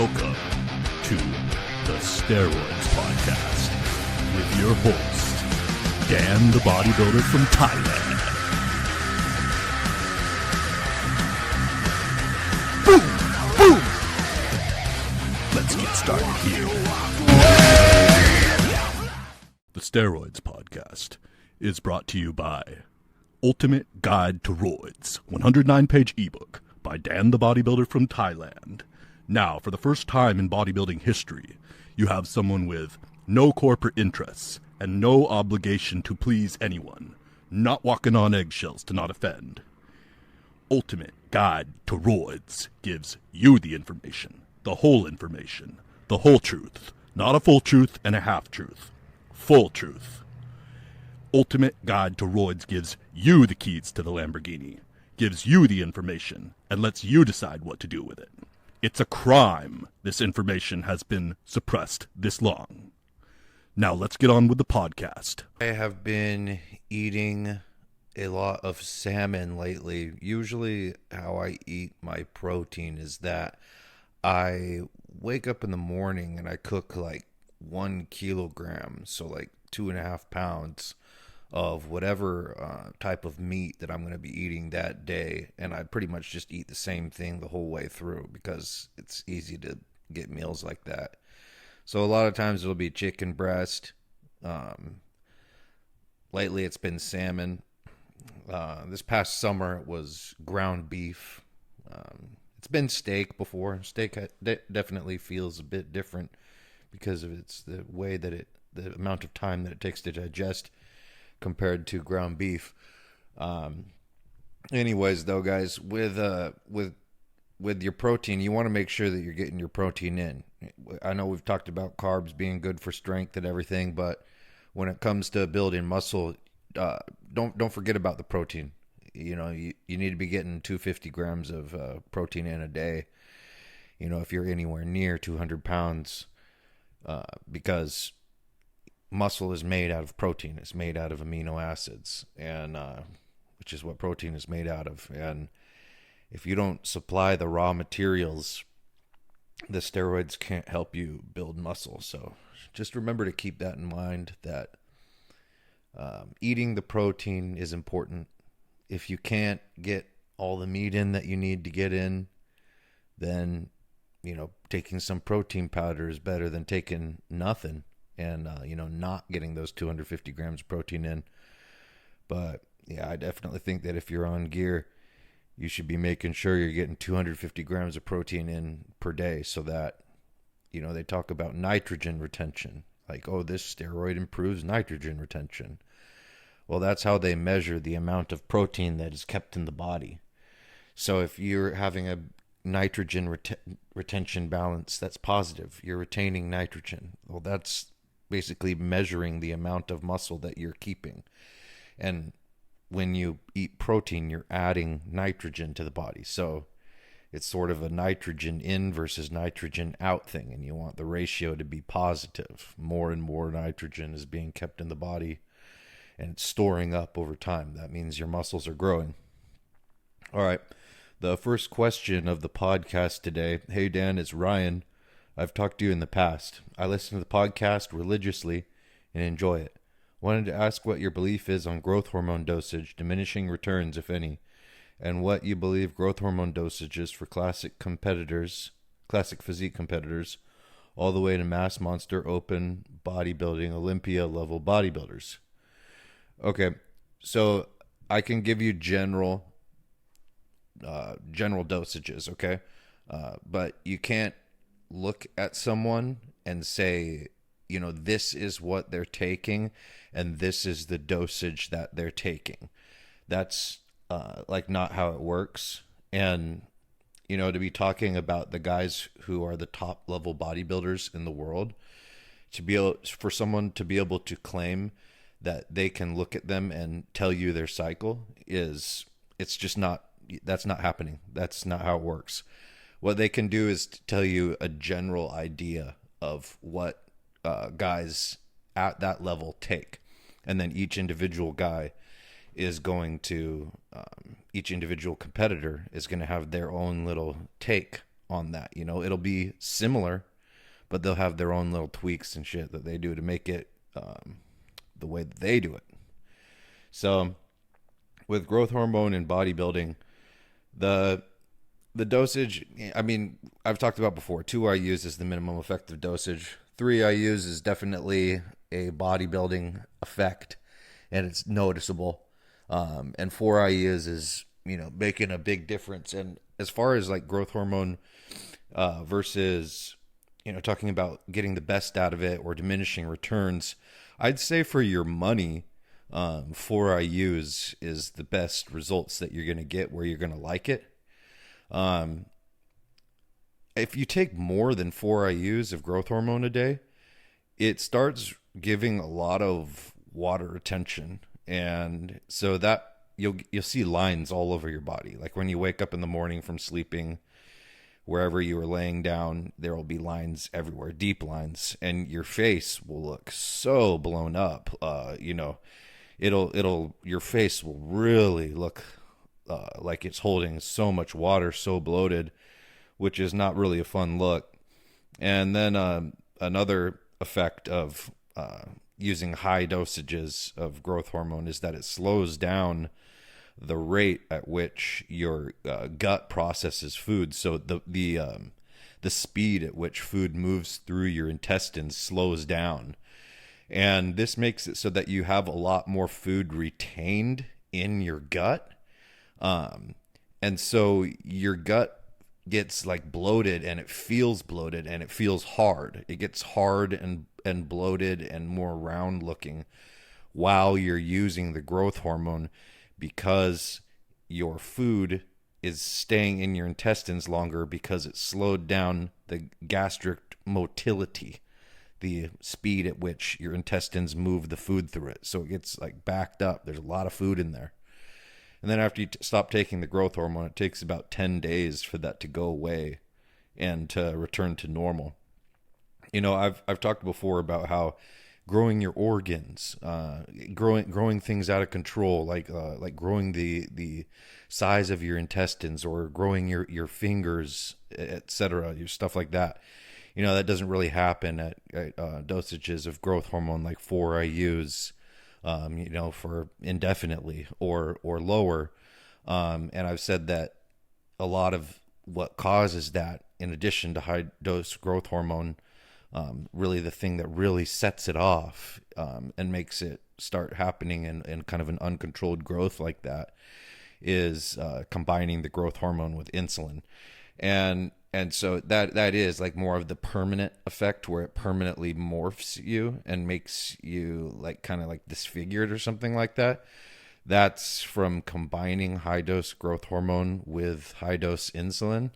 Welcome to the Steroids Podcast with your host, Dan the Bodybuilder from Thailand. Boom! Boom! Let's get started here. The Steroids Podcast is brought to you by Ultimate Guide to ROIDS, 109-page ebook by Dan the Bodybuilder from Thailand. Now, for the first time in bodybuilding history, you have someone with no corporate interests and no obligation to please anyone, not walking on eggshells to not offend. Ultimate Guide to ROIDS gives you the information, the whole truth, not a full truth and a half truth, full truth. Ultimate Guide to ROIDS gives you the keys to the Lamborghini, gives you the information, and lets you decide what to do with it. It's a crime this information has been suppressed this long. Now let's get on with the podcast. I have been eating a lot of salmon lately. Usually how I eat my protein is that I wake up in the morning and I cook like 1 kilogram, so like 2.5 pounds of whatever type of meat that I'm going to be eating that day, and I pretty much just eat the same thing the whole way through because it's easy to get meals like that. So a lot of times it'll be chicken breast. Lately it's been salmon. This past summer it was ground beef. It's been steak before. Steak definitely feels a bit different because of it's the way that the amount of time that it takes to digest compared to ground beef. Anyways, though, guys, with your protein, you want to make sure that you're getting your protein in. I know we've talked about carbs being good for strength and everything, but when it comes to building muscle, don't forget about the protein. You know, you need to be getting 250 grams of protein in a day. You know, if you're anywhere near 200 pounds, because muscle is made out of protein. It's made out of amino acids, and which is what protein is made out of. And if you don't supply the raw materials, the steroids can't help you build muscle. So just remember to keep that in mind, that eating the protein is important. If you can't get all the meat in that you need to get in, then, you know, taking some protein powder is better than taking nothing and, not getting those 250 grams of protein in. But yeah, I definitely think that if you're on gear, you should be making sure you're getting 250 grams of protein in per day, so that, they talk about nitrogen retention. Like, oh, this steroid improves nitrogen retention. Well, that's how they measure the amount of protein that is kept in the body. So if you're having a nitrogen retention balance that's positive, you're retaining nitrogen. Well, that's basically measuring the amount of muscle that you're keeping. And when you eat protein, you're adding nitrogen to the body. So it's sort of a nitrogen in versus nitrogen out thing, and you want the ratio to be positive. More and more nitrogen is being kept in the body, and it's storing up over time. That means your muscles are growing. All right. The first question of the podcast today. Hey, Dan, it's Ryan. I've talked to you in the past. I listen to the podcast religiously and enjoy it. Wanted to ask what your belief is on growth hormone dosage, diminishing returns, if any, and what you believe growth hormone dosage is for classic physique competitors, all the way to mass monster, open, bodybuilding, Olympia level bodybuilders. Okay, so I can give you general dosages, okay? But you can't look at someone and say, this is what they're taking and this is the dosage that they're taking. That's not how it works. And, to be talking about the guys who are the top level bodybuilders in the world, for someone to be able to claim that they can look at them and tell you their cycle that's not happening. That's not how it works. What they can do is tell you a general idea of what guys at that level take. And then each individual guy is going to, each individual competitor is going to have their own little take on that. You know, it'll be similar, but they'll have their own little tweaks and shit that they do to make it the way that they do it. So with growth hormone and bodybuilding, the dosage, I mean, I've talked about before, 2 IUs is the minimum effective dosage. 3 IUs is definitely a bodybuilding effect, and it's noticeable. And 4 IUs is, you know, making a big difference. And as far as like growth hormone versus, you know, talking about getting the best out of it or diminishing returns, I'd say for your money, 4 IUs is the best results that you're going to get, where you're going to like it. If you take more than 4 IUs of growth hormone a day, it starts giving a lot of water retention. And so that you'll see lines all over your body. Like when you wake up in the morning from sleeping, wherever you were laying down, there will be lines everywhere, deep lines, and your face will look so blown up. You know, your face will really look like it's holding so much water, so bloated, which is not really a fun look. And then another effect of using high dosages of growth hormone is that it slows down the rate at which your gut processes food. So the speed at which food moves through your intestines slows down. And this makes it so that you have a lot more food retained in your gut. And so your gut gets like bloated, and it feels bloated, and it feels hard. It gets hard and bloated and more round looking while you're using the growth hormone, because your food is staying in your intestines longer because it slowed down the gastric motility, the speed at which your intestines move the food through it. So it gets like backed up. There's a lot of food in there. And then after you stop taking the growth hormone, it takes about 10 days for that to go away and to return to normal. You know, I've talked before about how growing your organs, growing things out of control, like growing the size of your intestines, or growing your fingers, etc., your stuff like that. You know, that doesn't really happen at dosages of growth hormone like 4 IUs, you know, for indefinitely or lower. And I've said that a lot of what causes that, in addition to high dose growth hormone, really the thing that really sets it off and makes it start happening in kind of an uncontrolled growth like that, is combining the growth hormone with insulin. And so that is like more of the permanent effect, where it permanently morphs you and makes you like kind of like disfigured or something like that. That's from combining high dose growth hormone with high dose insulin.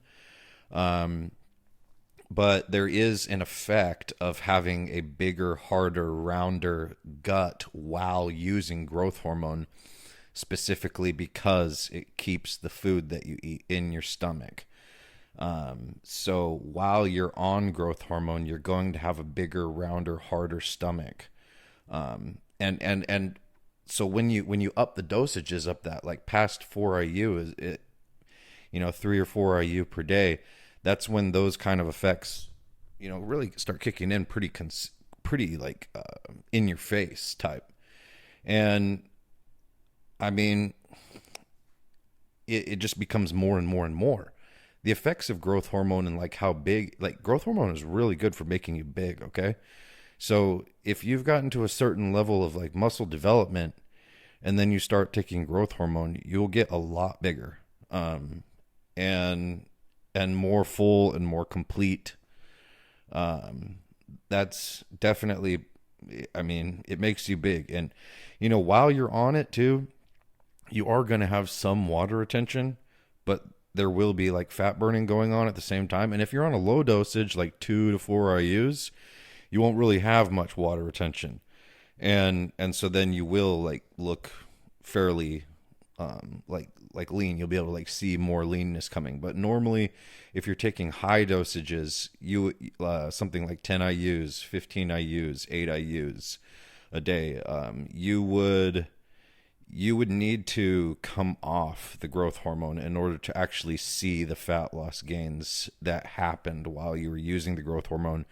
But there is an effect of having a bigger, harder, rounder gut while using growth hormone, specifically because it keeps the food that you eat in your stomach. So while you're on growth hormone, you're going to have a bigger, rounder, harder stomach. And so when you up the dosages up that, like past 4 IU, is it, you know, 3 or 4 IU per day, that's when those kind of effects, you know, really start kicking in pretty like in your face type. And I mean, it just becomes more and more and more. The effects of growth hormone and like how big, like growth hormone is really good for making you big. Okay. So if you've gotten to a certain level of like muscle development and then you start taking growth hormone, you'll get a lot bigger, and more full and more complete. That's definitely, I mean, it makes you big. And, you know, while you're on it too, you are going to have some water retention, but there will be like fat burning going on at the same time. And if you're on a low dosage, like 2 to 4 IUs, you won't really have much water retention. And so then you will like look fairly, like lean. You'll be able to like see more leanness coming. But normally if you're taking high dosages, you, something like 10 IUs, 15 IUs, 8 IUs a day, you would you would need to come off the growth hormone in order to actually see the fat loss gains that happened while you were using the growth hormone,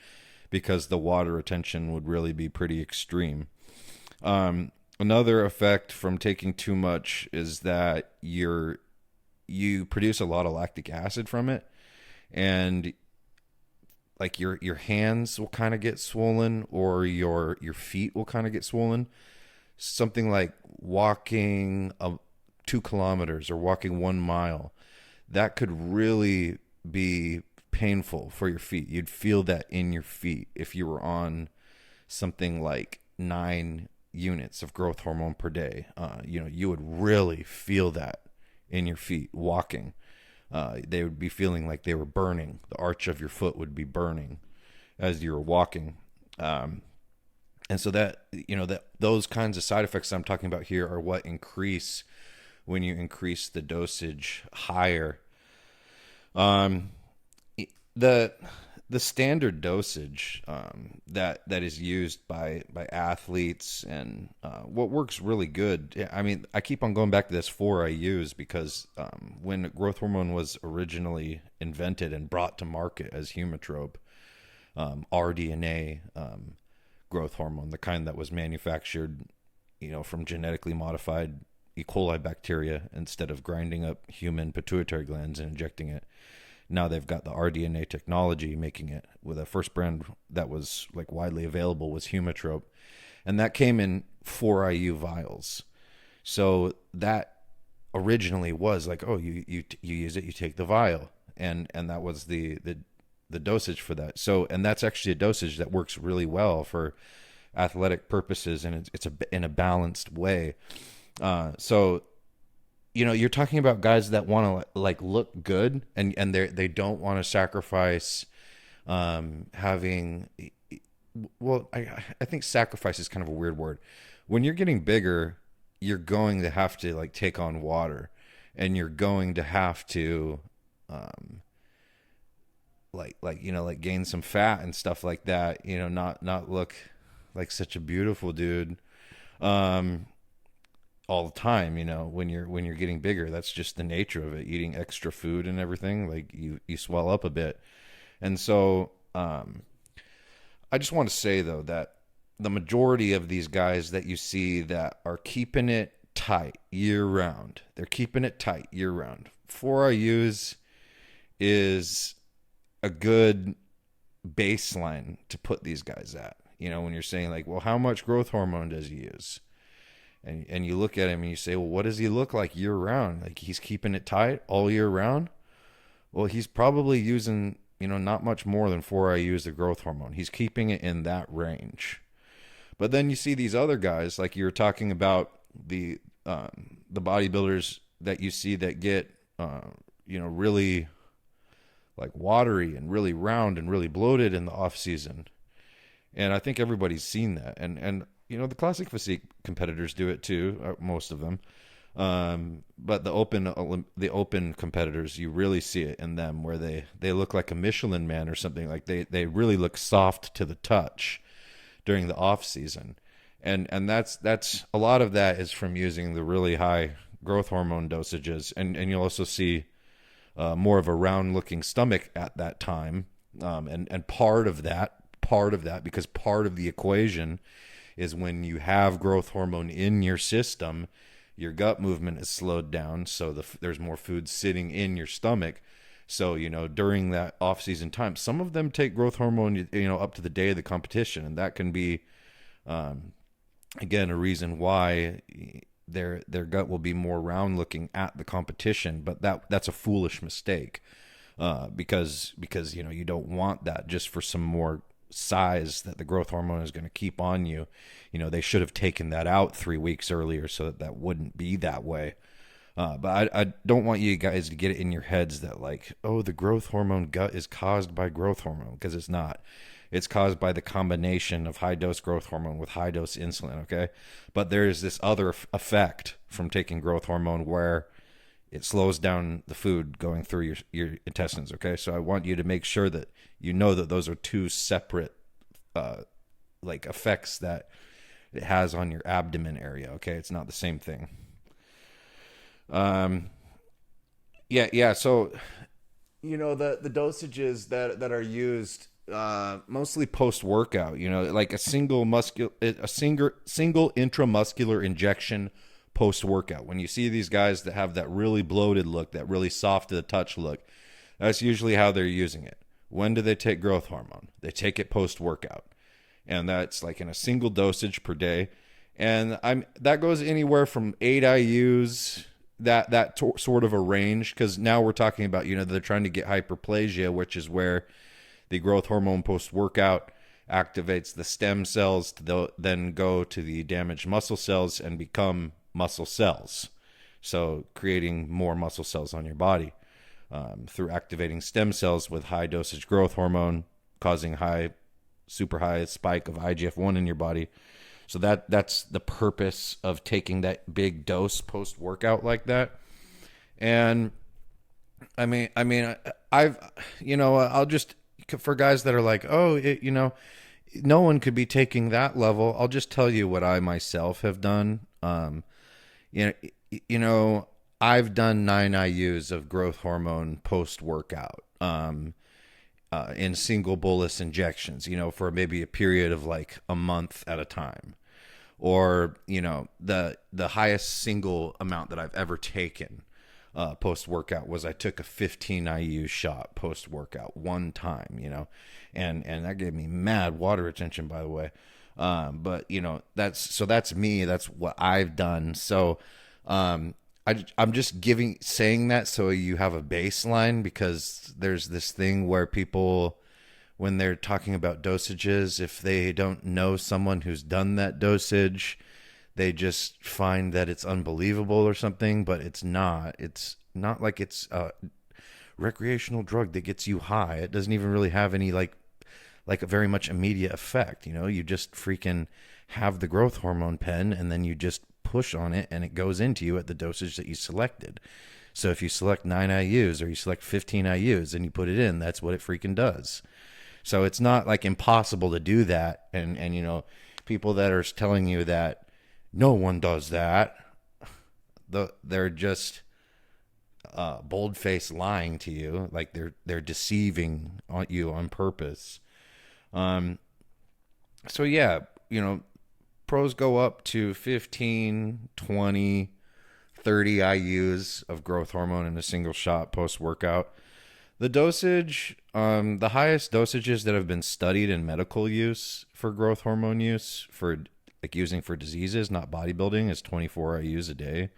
because the water retention would really be pretty extreme. Another effect from taking too much is that you produce a lot of lactic acid from it, and like your hands will kind of get swollen, or your feet will kind of get swollen. Something like walking 2 kilometers or walking 1 mile, that could really be painful for your feet. You'd feel that in your feet if you were on something like 9 units of growth hormone per day. You would really feel that in your feet walking. They would be feeling like they were burning. The arch of your foot would be burning as you were walking. And so that those kinds of side effects I'm talking about here are what increase when you increase the dosage higher. The standard dosage that is used by athletes, and what works really good. I mean, I keep on going back to this 4 IUs because when growth hormone was originally invented and brought to market as Humatrope, rDNA growth hormone, the kind that was manufactured, from genetically modified E. coli bacteria instead of grinding up human pituitary glands and injecting it. Now they've got the rDNA technology making it, with a first brand that was like widely available was Humatrope, and that came in 4 IU vials. So that originally was like, oh, you use it, you take the vial, and that was the dosage for that. So, and that's actually a dosage that works really well for athletic purposes, and it's in a balanced way. So, you're talking about guys that want to like look good, and they don't want to sacrifice having. Well, I think sacrifice is kind of a weird word. When you're getting bigger, you're going to have to like take on water, and you're going to have to like gain some fat and stuff like that, not look like such a beautiful dude all the time, when you're getting bigger. That's just the nature of it. Eating extra food and everything, like you swell up a bit. And so I just want to say though that the majority of these guys that you see that are keeping it tight year round, they're keeping it tight year round. 4 IUs is a good baseline to put these guys at. When you're saying like, well, how much growth hormone does he use? And you look at him and you say, well, what does he look like year round? Like, he's keeping it tight all year round? Well, he's probably using, not much more than 4 IUs of growth hormone. He's keeping it in that range. But then you see these other guys, like you were talking about the bodybuilders that you see that get, really like watery and really round and really bloated in the off season. And I think everybody's seen that. And the classic physique competitors do it too, most of them. But the open competitors, you really see it in them, where they look like a Michelin man or something. Like they really look soft to the touch during the off season. And that's a lot of that is from using the really high growth hormone dosages. And you'll also see more of a round looking stomach at that time. And part of that, because part of the equation is when you have growth hormone in your system, your gut movement is slowed down, so there's more food sitting in your stomach. So, during that off-season time, some of them take growth hormone, up to the day of the competition, and that can be, again, a reason why their gut will be more round-looking at the competition. But that's a foolish mistake, because you don't want that just for some more size that the growth hormone is going to keep on you. They should have taken that out 3 weeks earlier so that wouldn't be that way. But I don't want you guys to get it in your heads that like, oh, the growth hormone gut is caused by growth hormone, because it's not. It's caused by the combination of high dose growth hormone with high dose insulin. Okay. But there is this other effect from taking growth hormone where it slows down the food going through your intestines. Okay. So I want you to make sure that that those are two separate, effects that it has on your abdomen area. Okay, it's not the same thing. Yeah. So, the dosages that are used mostly post workout. Like a single intramuscular injection post workout. When you see these guys that have that really bloated look, that really soft to the touch look, that's usually how they're using it. When do they take growth hormone? They take it post workout, and that's like in a single dosage per day. And that goes anywhere from 8 IUs, sort of a range, because now we're talking about, they're trying to get hyperplasia, which is where the growth hormone post-workout activates the stem cells to then go to the damaged muscle cells and become muscle cells. So creating more muscle cells on your body through activating stem cells with high dosage growth hormone, causing super high spike of IGF-1 in your body. So that's the purpose of taking that big dose post workout like that. And I'll just, for guys that are like, no one could be taking that level, I'll just tell you what I myself have done. I've done 9 IUs of growth hormone post workout in single bolus injections, for maybe a period of like a month at a time. Or, the highest single amount that I've ever taken post workout was I took a 15 IU shot post workout one time, and that gave me mad water retention, by the way. But that's me. That's what I've done. So, I'm just saying that so you have a baseline, because there's this thing where people, when they're talking about dosages, if they don't know someone who's done that dosage, they just find that it's unbelievable or something, but it's not. It's not like it's a recreational drug that gets you high. It doesn't even really have any like a very much immediate effect. You just freaking have the growth hormone pen, and then you just push on it and it goes into you at the dosage that you selected. So if you select 9 IUs or you select 15 IUs and you put it in, that's what it freaking does. So it's not like impossible to do that. And people that are telling you that no one does that, they're just bold-faced lying to you. Like they're deceiving you on purpose. So yeah, pros go up to 15, 20, 30 IUs of growth hormone in a single shot post-workout. The dosage, the highest dosages that have been studied in medical use for growth hormone use, for like using for diseases, not bodybuilding, is 24 IUs a day.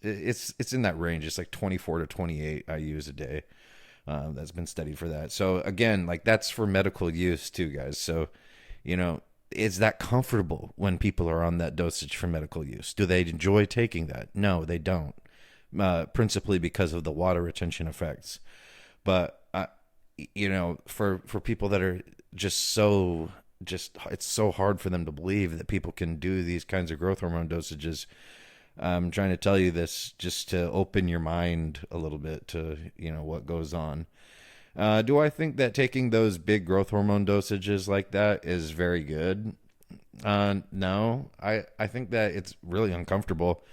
It's in that range. It's like 24 to 28 IUs a day. That's been studied for that. So again, like that's for medical use too, guys. So, is that comfortable when people are on that dosage for medical use? Do they enjoy taking that? No, they don't. Principally because of the water retention effects. But, for people that are it's so hard for them to believe that people can do these kinds of growth hormone dosages. I'm trying to tell you this just to open your mind a little bit to, what goes on. Do I think that taking those big growth hormone dosages like that is very good? No, I think that it's really uncomfortable.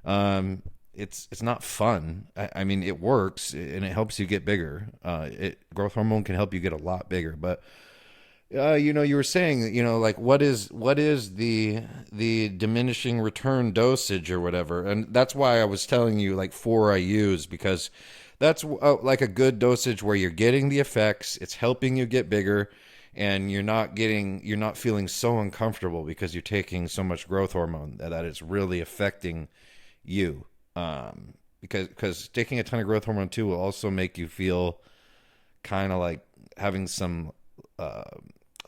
It's not fun. I mean, it works and it helps you get bigger. Growth hormone can help you get a lot bigger, but you were saying, like what is the diminishing return dosage or whatever, and that's why I was telling you like 4 IUs, because that's like a good dosage where you're getting the effects, it's helping you get bigger, and you're not feeling so uncomfortable because you're taking so much growth hormone that it's really affecting you. Because taking a ton of growth hormone too will also make you feel kind of like having some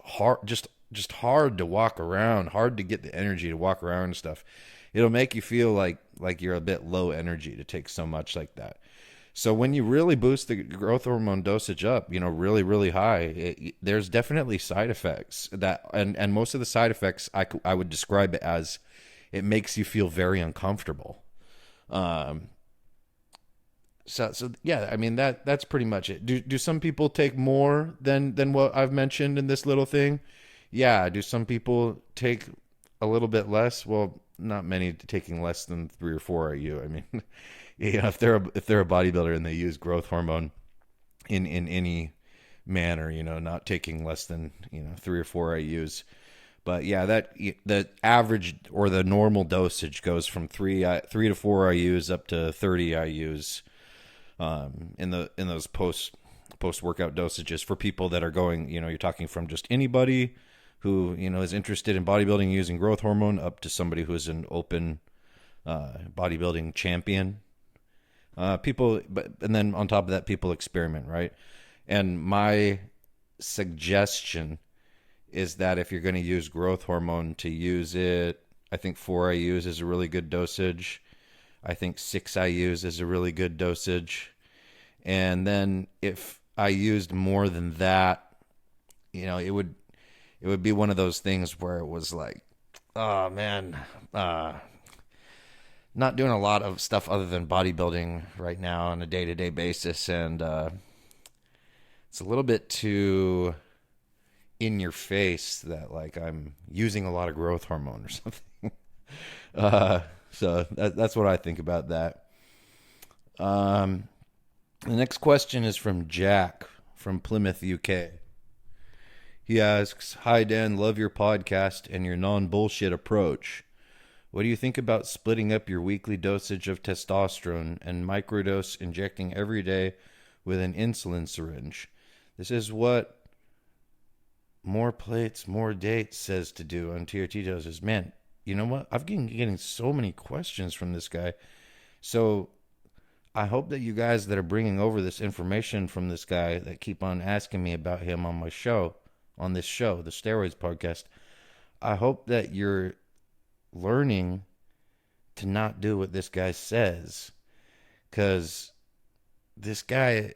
hard to walk around, hard to get the energy to walk around and stuff. It'll make you feel like you're a bit low energy to take so much like that. So when you really boost the growth hormone dosage up, really, really high, there's definitely side effects and most of the side effects I would describe it as it makes you feel very uncomfortable. So yeah, I mean that's pretty much it. Do some people take more than what I've mentioned in this little thing? Yeah, do some people take a little bit less? Well, not many taking less than 3 or 4 IU. I mean, if they're a bodybuilder and they use growth hormone in any manner, not taking less than 3 or 4 IUs. But yeah, the average or the normal dosage goes from 3 to 4 IUs up to 30 IUs in those post workout dosages for people that are going. You're talking from just anybody who is interested in bodybuilding using growth hormone up to somebody who is an open bodybuilding champion. And then on top of that, people experiment, right? And my suggestion is that if you're going to use growth hormone, to use it, I think 4 IUs is a really good dosage. I think 6 IUs is a really good dosage. And then if I used more than that, it would be one of those things where it was like, oh man, not doing a lot of stuff other than bodybuilding right now on a day-to-day basis, and it's a little bit too in your face that like I'm using a lot of growth hormone or something. So that's what I think about that. The next question is from Jack from Plymouth, UK. He asks, "Hi Dan, love your podcast and your non-bullshit approach. What do you think about splitting up your weekly dosage of testosterone and microdose injecting every day with an insulin syringe? This is what More Plates, More Dates says to do on TRT doses." Man, you know what? I've been getting so many questions from this guy. So I hope that you guys that are bringing over this information from this guy that keep on asking me about him on my show, on this show, the Steroids podcast, I hope that you're learning to not do what this guy says, because this guy,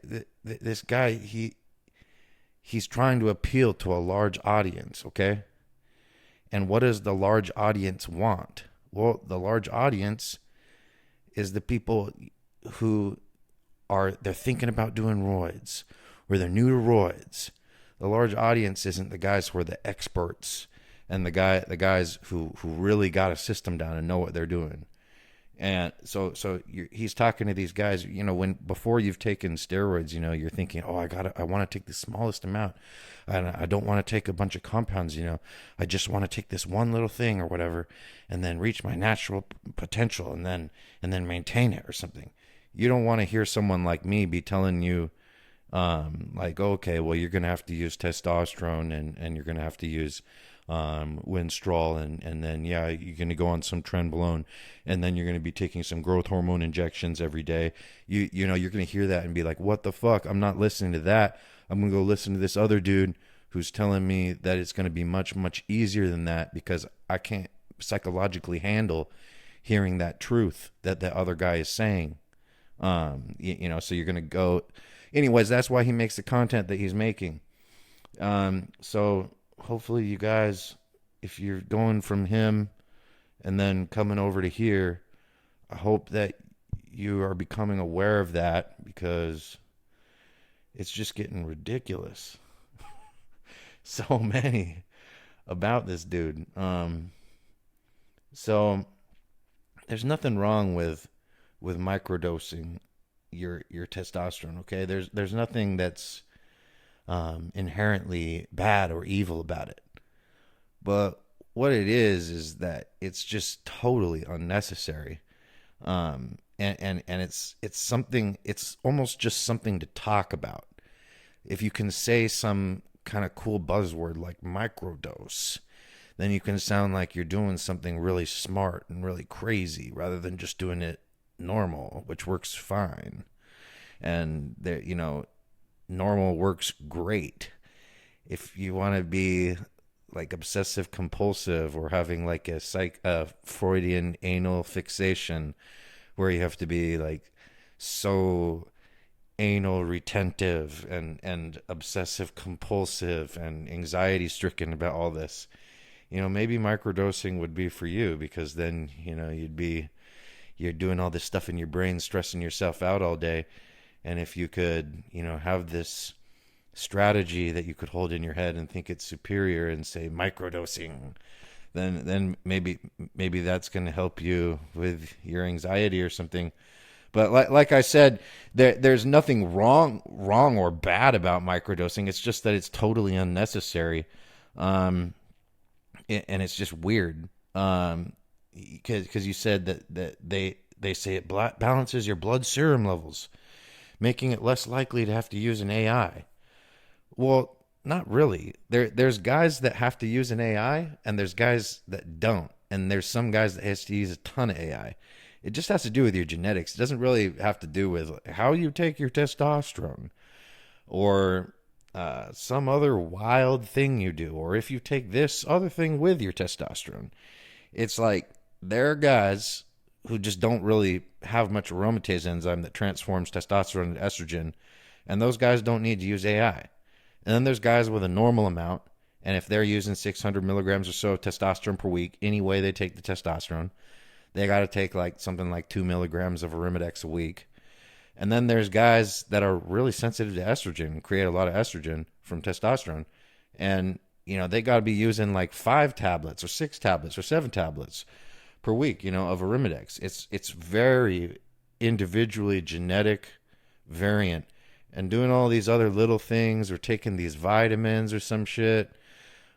he's trying to appeal to a large audience, okay? And what does the large audience want? Well, the large audience is the people who they're thinking about doing roids, or they're new to roids. The large audience isn't the guys who are the experts and the guys who really got a system down and know what they're doing. And so he's talking to these guys, before you've taken steroids, you're thinking, oh, I want to take the smallest amount, and I don't want to take a bunch of compounds, I just want to take this one little thing or whatever, and then reach my natural potential, and then maintain it or something. You don't want to hear someone like me be telling you, like, okay, well, you're going to have to use testosterone and you're going to have to use Winstrol, and then you're going to go on some Trenbolone, and then you're going to be taking some growth hormone injections every day. You're going to hear that and be like, what the fuck? I'm not listening to that. I'm going to go listen to this other dude who's telling me that it's going to be much, much easier than that, because I can't psychologically handle hearing that truth that the other guy is saying. So you're going to go. Anyways, that's why he makes the content that he's making. So hopefully you guys, if you're going from him and then coming over to here, I hope that you are becoming aware of that, because it's just getting ridiculous. So many about this dude. So there's nothing wrong with microdosing your testosterone, okay? There's nothing that's inherently bad or evil about it. But what it is that it's just totally unnecessary. And it's something, it's almost just something to talk about. If you can say some kind of cool buzzword like microdose, then you can sound like you're doing something really smart and really crazy, rather than just doing it normal, which works fine. And there, normal works great. If you want to be like obsessive compulsive, or having like a Freudian anal fixation, where you have to be like so anal retentive and obsessive compulsive and anxiety stricken about all this, maybe microdosing would be for you, because then you're doing all this stuff in your brain, stressing yourself out all day. And if you could have this strategy that you could hold in your head and think it's superior and say microdosing, then maybe that's going to help you with your anxiety or something. But like I said, there's nothing wrong or bad about microdosing. It's just that it's totally unnecessary, and it's just weird. Because you said that they say it balances your blood serum levels, making it less likely to have to use an AI. Well, not really. There's guys that have to use an AI, and there's guys that don't. And there's some guys that has to use a ton of AI. It just has to do with your genetics. It doesn't really have to do with how you take your testosterone or some other wild thing you do, or if you take this other thing with your testosterone. It's like there are guys who just don't really have much aromatase enzyme that transforms testosterone into estrogen, and those guys don't need to use AI. And then there's guys with a normal amount, and if they're using 600 milligrams or so of testosterone per week, any way they take the testosterone, they got to take like something like 2 milligrams of Arimidex a week. And then there's guys that are really sensitive to estrogen, create a lot of estrogen from testosterone, and they got to be using like 5 tablets or 6 tablets or 7 tablets per week, of Arimidex. It's very individually genetic variant. And doing all these other little things or taking these vitamins or some shit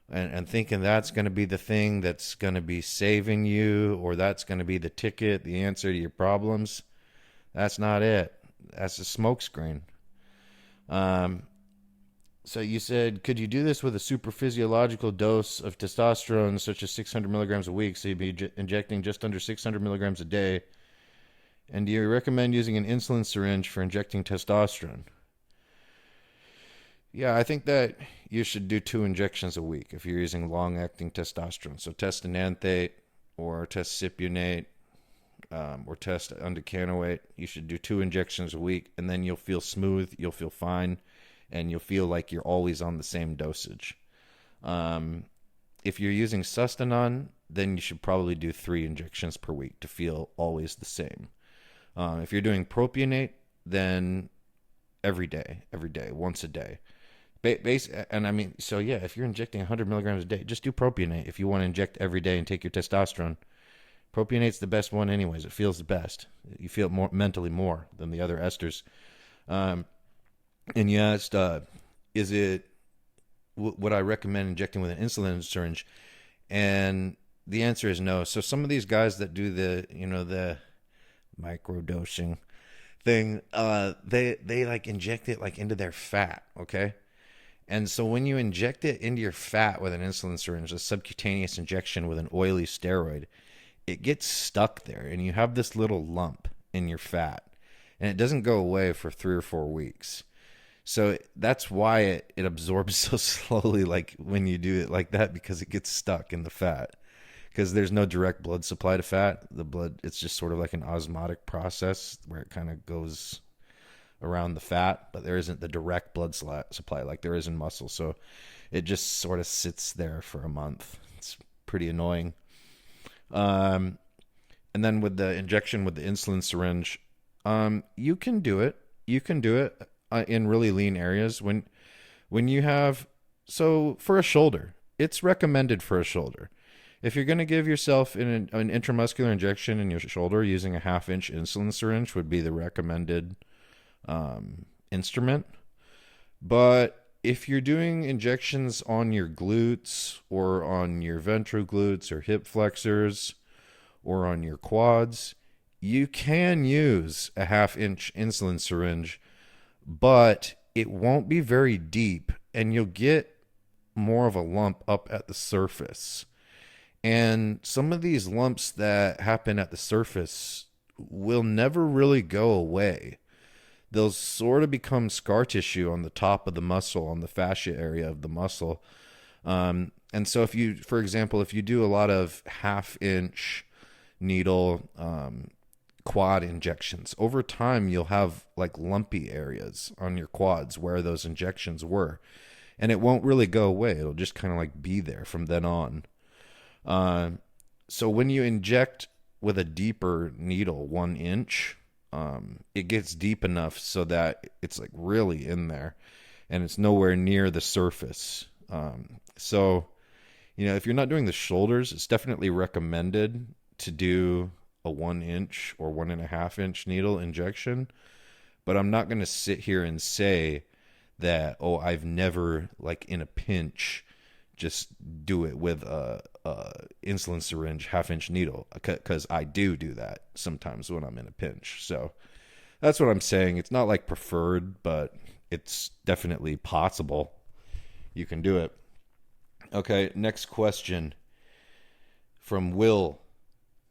and thinking that's going to be the thing that's going to be saving you, or that's going to be the ticket, the answer to your problems, that's not it. That's a smokescreen. So you said, could you do this with a super physiological dose of testosterone, such as 600 milligrams a week? So you'd be injecting just under 600 milligrams a day. And do you recommend using an insulin syringe for injecting testosterone? Yeah, I think that you should do 2 injections a week if you're using long-acting testosterone. So testananthate or testcypionate or test undecanoate. You should do 2 injections a week, and then you'll feel smooth, you'll feel fine, and you'll feel like you're always on the same dosage. If you're using Sustanon, then you should probably do 3 injections per week to feel always the same. If you're doing propionate, then every day, once a day. If you're injecting 100 milligrams a day, just do propionate. If you want to inject every day and take your testosterone, propionate's the best one anyways. It feels the best. You feel more mentally more than the other esters. And you asked, would I recommend injecting with an insulin syringe? And the answer is no. So some of these guys that do the microdosing thing, they like inject it like into their fat, okay? And so when you inject it into your fat with an insulin syringe, a subcutaneous injection with an oily steroid, it gets stuck there, and you have this little lump in your fat, and it doesn't go away for 3 or 4 weeks. So that's why it absorbs so slowly, like when you do it like that, because it gets stuck in the fat. Because there's no direct blood supply to fat. The blood, it's just sort of like an osmotic process where it kind of goes around the fat, but there isn't the direct blood supply like there is in muscle. So it just sort of sits there for a month. It's pretty annoying. And then with the injection with the insulin syringe, you can do it. You can do it in really lean areas. When you have, so for a shoulder, it's recommended for a shoulder. If you're going to give yourself an intramuscular injection in your shoulder, using a 1/2-inch insulin syringe would be the recommended instrument. But if you're doing injections on your glutes or on your ventroglutes or hip flexors or on your quads, you can use a 1/2-inch insulin syringe, but it won't be very deep, and you'll get more of a lump up at the surface. And some of these lumps that happen at the surface will never really go away. They'll sort of become scar tissue on the top of the muscle, on the fascia area of the muscle. And so if you, for example, if you do a lot of 1/2-inch needle quad injections, over time you'll have like lumpy areas on your quads where those injections were. And it won't really go away. It'll just kind of like be there from then on. So when you inject with a deeper needle, 1 inch, it gets deep enough so that it's like really in there. and it's nowhere near the surface. So, if you're not doing the shoulders, it's definitely recommended to do a 1 inch or 1.5 inch needle injection. But I'm not going to sit here and say that, I've never, like in a pinch, just do it with a insulin syringe 1/2 inch needle, because I do that sometimes when I'm in a pinch. So that's what I'm saying. It's not like preferred, but it's definitely possible. You can do it. Okay, next question from Will.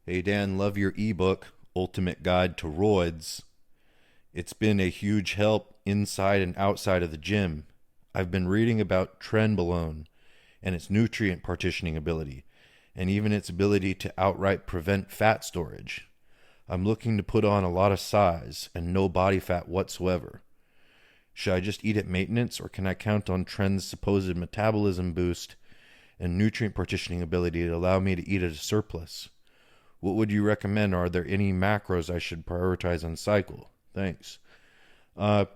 Hey Dan, love your ebook, Ultimate Guide to ROIDS. It's been a huge help inside and outside of the gym. I've been reading about Trenbolone and its nutrient partitioning ability, and even its ability to outright prevent fat storage. I'm looking to put on a lot of size and no body fat whatsoever. Should I just eat at maintenance, or can I count on Tren's supposed metabolism boost and nutrient partitioning ability to allow me to eat at a surplus? What would you recommend? Are there any macros I should prioritize on cycle? Thanks. Really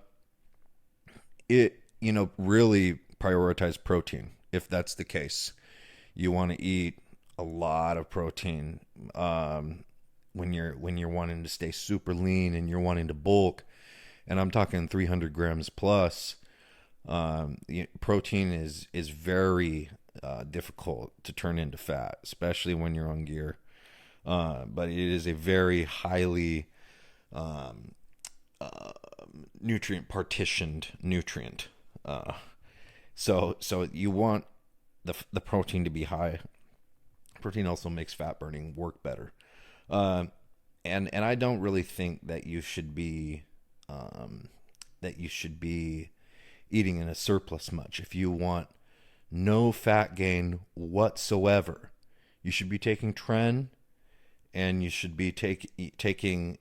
prioritize protein. If that's the case, you want to eat a lot of protein when you're wanting to stay super lean and you're wanting to bulk. And I'm talking 300 grams plus. Protein is very difficult to turn into fat, especially when you're on gear. But it is a very highly nutrient partitioned nutrient. So you want the protein to be high. Protein also makes fat burning work better. And I don't really think that you should be eating in a surplus much. If you want no fat gain whatsoever, you should be taking Tren, and you should be taking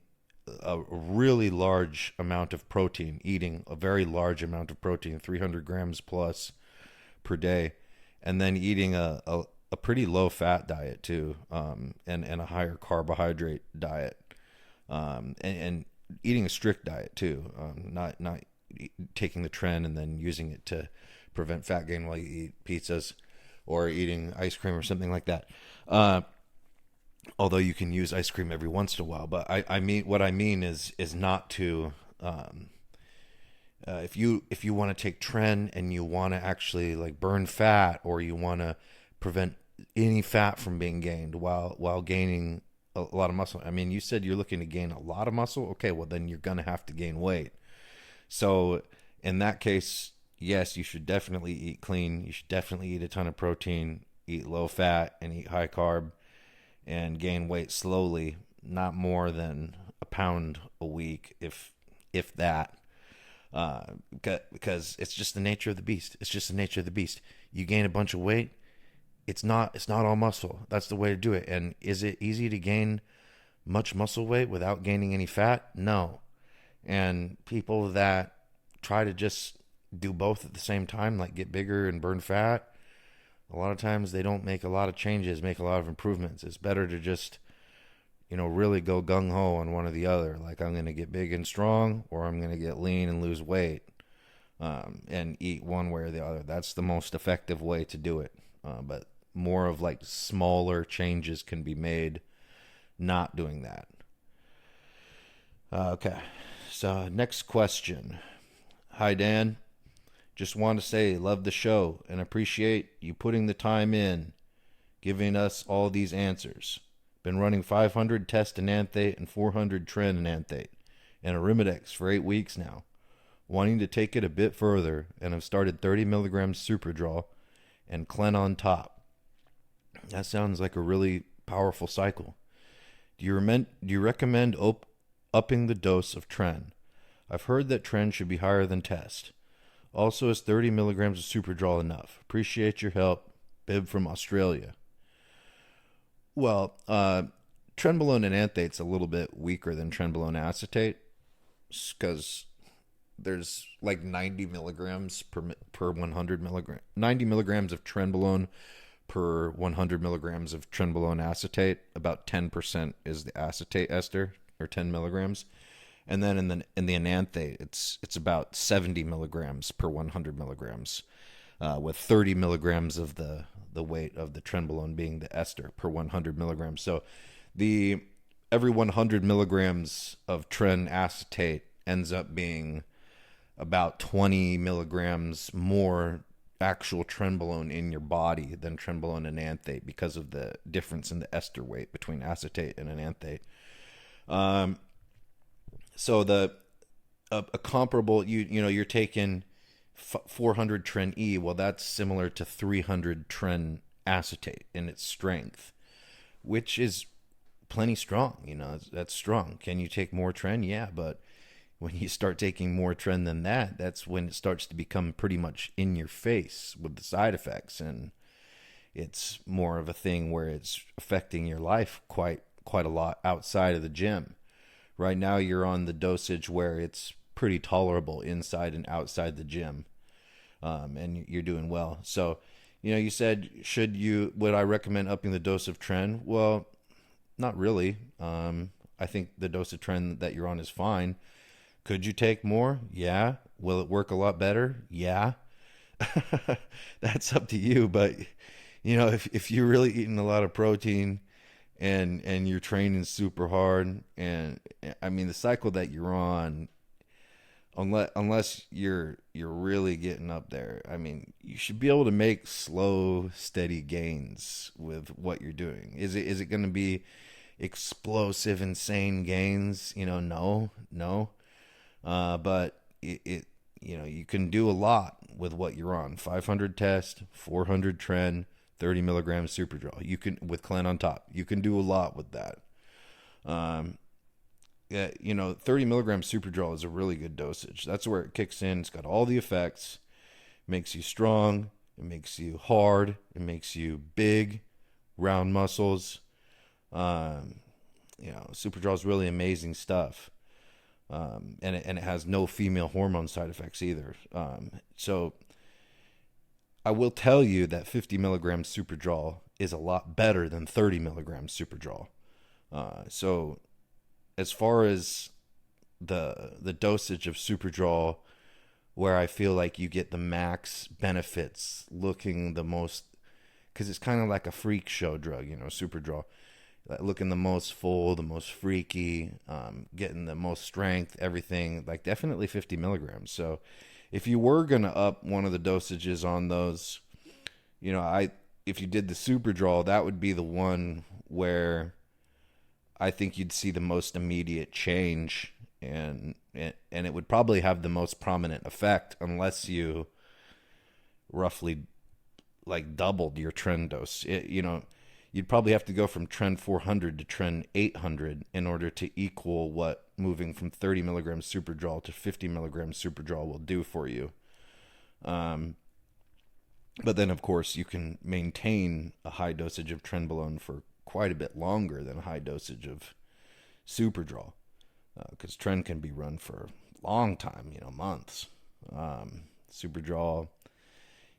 a really large amount of protein, eating a very large amount of protein, 300 grams plus per day, and then eating a pretty low fat diet too, and a higher carbohydrate diet, and eating a strict diet too, not taking the Tren and then using it to prevent fat gain while you eat pizzas or eating ice cream or something like that. Although you can use ice cream every once in a while, but I mean, what I mean is not to, if you want to take Tren and you want to actually like burn fat, or you want to prevent any fat from being gained while gaining a lot of muscle. I mean, you said you're looking to gain a lot of muscle. Okay, well then you're going to have to gain weight. So in that case, yes, you should definitely eat clean. You should definitely eat a ton of protein, eat low fat, and eat high carb, and gain weight slowly, not more than a pound a week, if that, because it's just the nature of the beast. It's just the nature of the beast. You gain a bunch of weight, it's not all muscle. That's the way to do it. And is it easy to gain much muscle weight without gaining any fat? No. And people that try to just do both at the same time, like get bigger and burn fat, a lot of times they don't make a lot of changes, make a lot of improvements. It's better to just, really go gung-ho on one or the other. Like, I'm going to get big and strong, or I'm going to get lean and lose weight, and eat one way or the other. That's the most effective way to do it. But more of like smaller changes can be made not doing that. Okay. So next question. Hi, Dan. Just want to say, love the show and appreciate you putting the time in, giving us all these answers. Been running 500 test enanthate and 400 Tren enanthate and Arimidex for 8 weeks now. Wanting to take it a bit further, and have started 30 milligrams Superdrol and Clen on top. That sounds like a really powerful cycle. Do you recommend upping the dose of Tren? I've heard that Tren should be higher than test. Also, is 30 milligrams of Superdrol enough? Appreciate your help. Bib from Australia. Well, Trenbolone enanthate's a little bit weaker than Trenbolone acetate, because there's like 90 milligrams per 100 milligram. 90 milligrams of Trenbolone per 100 milligrams of Trenbolone acetate. About 10% is the acetate ester, or 10 milligrams. And then in the enanthate, it's about 70 milligrams per 100 milligrams, with 30 milligrams of the weight of the Trenbolone being the ester per 100 milligrams. So every 100 milligrams of Tren acetate ends up being about 20 milligrams more actual Trenbolone in your body than Trenbolone and enanthate, because of the difference in the ester weight between acetate and enanthate. So a comparable, you're taking 400 Tren E. Well, that's similar to 300 Tren acetate in its strength, which is plenty strong. That's strong. Can you take more Tren? Yeah, but when you start taking more Tren than that, that's when it starts to become pretty much in your face with the side effects, and it's more of a thing where it's affecting your life quite a lot outside of the gym. Right now, you're on the dosage where it's pretty tolerable inside and outside the gym, and you're doing well. So, you said, would I recommend upping the dose of Tren? Well, not really. I think the dose of Tren that you're on is fine. Could you take more? Yeah. Will it work a lot better? Yeah. That's up to you. But, if you're really eating a lot of protein and you're training super hard, and I mean, the cycle that you're on, unless you're really getting up there, I mean, you should be able to make slow, steady gains with what you're doing. Is it going to be explosive, insane gains? No. But you can do a lot with what you're on. 500 test, 400 Tren, 30 milligrams Superdrol. You can, with Clen on top, you can do a lot with that. 30 milligrams Superdrol is a really good dosage. That's where it kicks in. It's got all the effects. It makes you strong. It makes you hard. It makes you big, round muscles. Superdrol is really amazing stuff. And it has no female hormone side effects either. So I will tell you that 50 milligrams Superdrol is a lot better than 30 milligrams Superdrol. So as far as the dosage of Superdrol, where I feel like you get the max benefits, looking the most, because it's kind of like a freak show drug, Superdrol. Looking the most full, the most freaky, getting the most strength, everything, like definitely 50 milligrams. So if you were going to up one of the dosages on those, if you did the Superdrol, that would be the one where I think you'd see the most immediate change, and it would probably have the most prominent effect, unless you roughly like doubled your Tren dose. You'd probably have to go from Tren 400 to Tren 800 in order to equal what moving from 30 milligrams Superdrol to 50 milligrams Superdrol will do for you. But then, of course, you can maintain a high dosage of Trenbolone for quite a bit longer than a high dosage of Superdrol, because Tren can be run for a long time, months. Superdrol,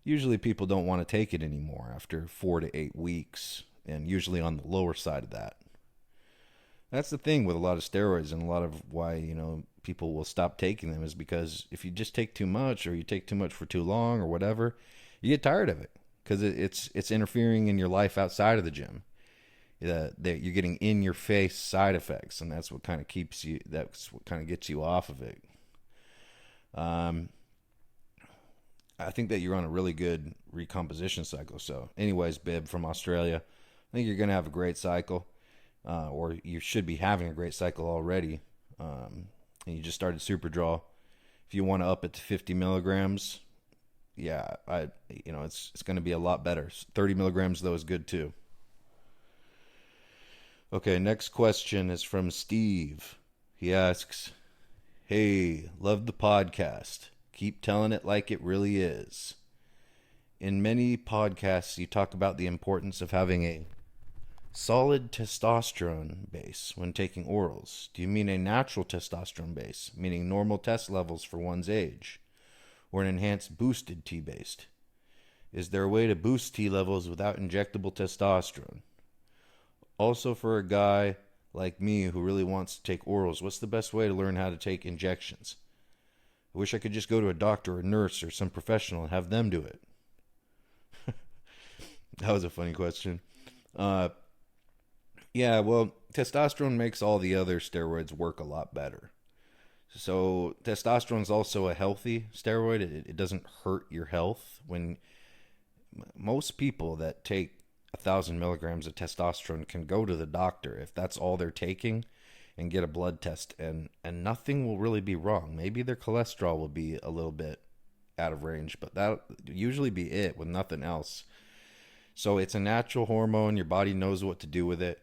usually people don't want to take it anymore after 4 to 8 weeks. And usually on the lower side of that. That's the thing with a lot of steroids, and a lot of why, people will stop taking them, is because if you just take too much, or you take too much for too long, or whatever, you get tired of it, because it's interfering in your life outside of the gym. You're getting in your face side effects, and that's what kind of that's what kind of gets you off of it. I think that you're on a really good recomposition cycle. So anyways, Bib from Australia, I think you're going to have a great cycle, or you should be having a great cycle already. And you just started Superdrol. If you want to up it to 50 milligrams, yeah, it's going to be a lot better. 30 milligrams though is good too. Okay, next question is from Steve. He asks, "Hey, love the podcast. Keep telling it like it really is. In many podcasts, you talk about the importance of having a solid testosterone base when taking orals. Do you mean a natural testosterone base, meaning normal test levels for one's age, or an enhanced boosted T-based? Is there a way to boost T levels without injectable testosterone? Also, for a guy like me who really wants to take orals, what's the best way to learn how to take injections? I wish I could just go to a doctor or a nurse or some professional and have them do it. That was a funny question. Yeah, well, testosterone makes all the other steroids work a lot better. So testosterone is also a healthy steroid. It doesn't hurt your health. When most people that take 1,000 milligrams of testosterone can go to the doctor if that's all they're taking and get a blood test, and nothing will really be wrong. Maybe their cholesterol will be a little bit out of range, but that'll usually be it with nothing else. So it's a natural hormone. Your body knows what to do with it,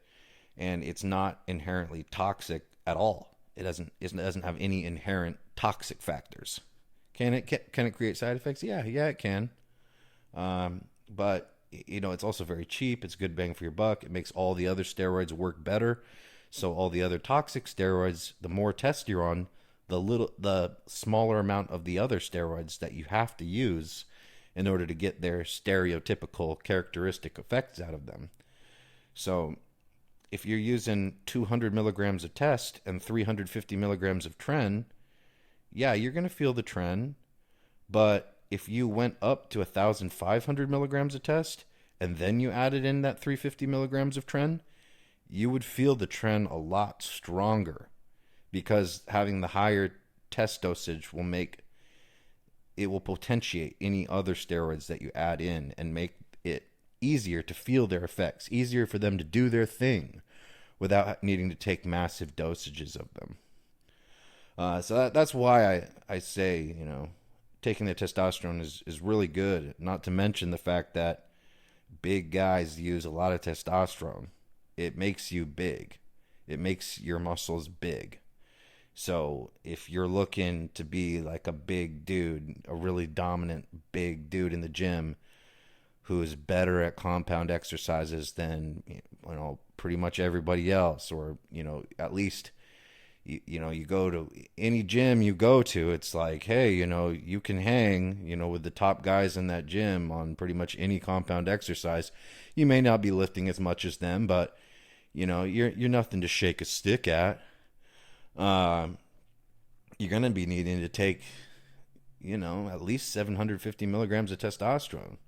and it's not inherently toxic at all. It doesn't have any inherent toxic factors. Can it create side effects? Yeah, it can. But it's also very cheap. It's good bang for your buck. It makes all the other steroids work better. So all the other toxic steroids, the more test you're on, the smaller amount of the other steroids that you have to use in order to get their stereotypical characteristic effects out of them. So if you're using 200 milligrams of test and 350 milligrams of Tren, yeah, you're going to feel the Tren. But if you went up to 1,500 milligrams of test and then you added in that 350 milligrams of Tren, you would feel the Tren a lot stronger, because having the higher test dosage will potentiate any other steroids that you add in and make it easier to feel their effects, easier for them to do their thing without needing to take massive dosages of them. So that's why I say, taking the testosterone is really good. Not to mention the fact that big guys use a lot of testosterone. It makes you big. It makes your muscles big. So if you're looking to be like a big dude, a really dominant big dude in the gym who is better at compound exercises than pretty much everybody else, or at least you go to any gym you go to, it's like, hey, you can hang with the top guys in that gym on pretty much any compound exercise. You may not be lifting as much as them, but you're nothing to shake a stick at. You're going to be needing to take, at least 750 milligrams of testosterone.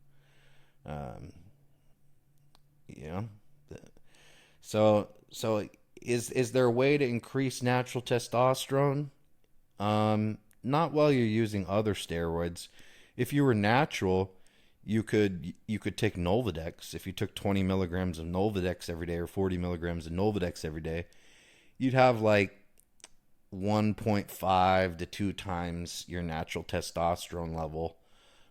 So is there a way to increase natural testosterone? Not while you're using other steroids. If you were natural, you could take Nolvadex. If you took 20 milligrams of Nolvadex every day or 40 milligrams of Nolvadex every day, you'd have like 1.5 to 2 times your natural testosterone level,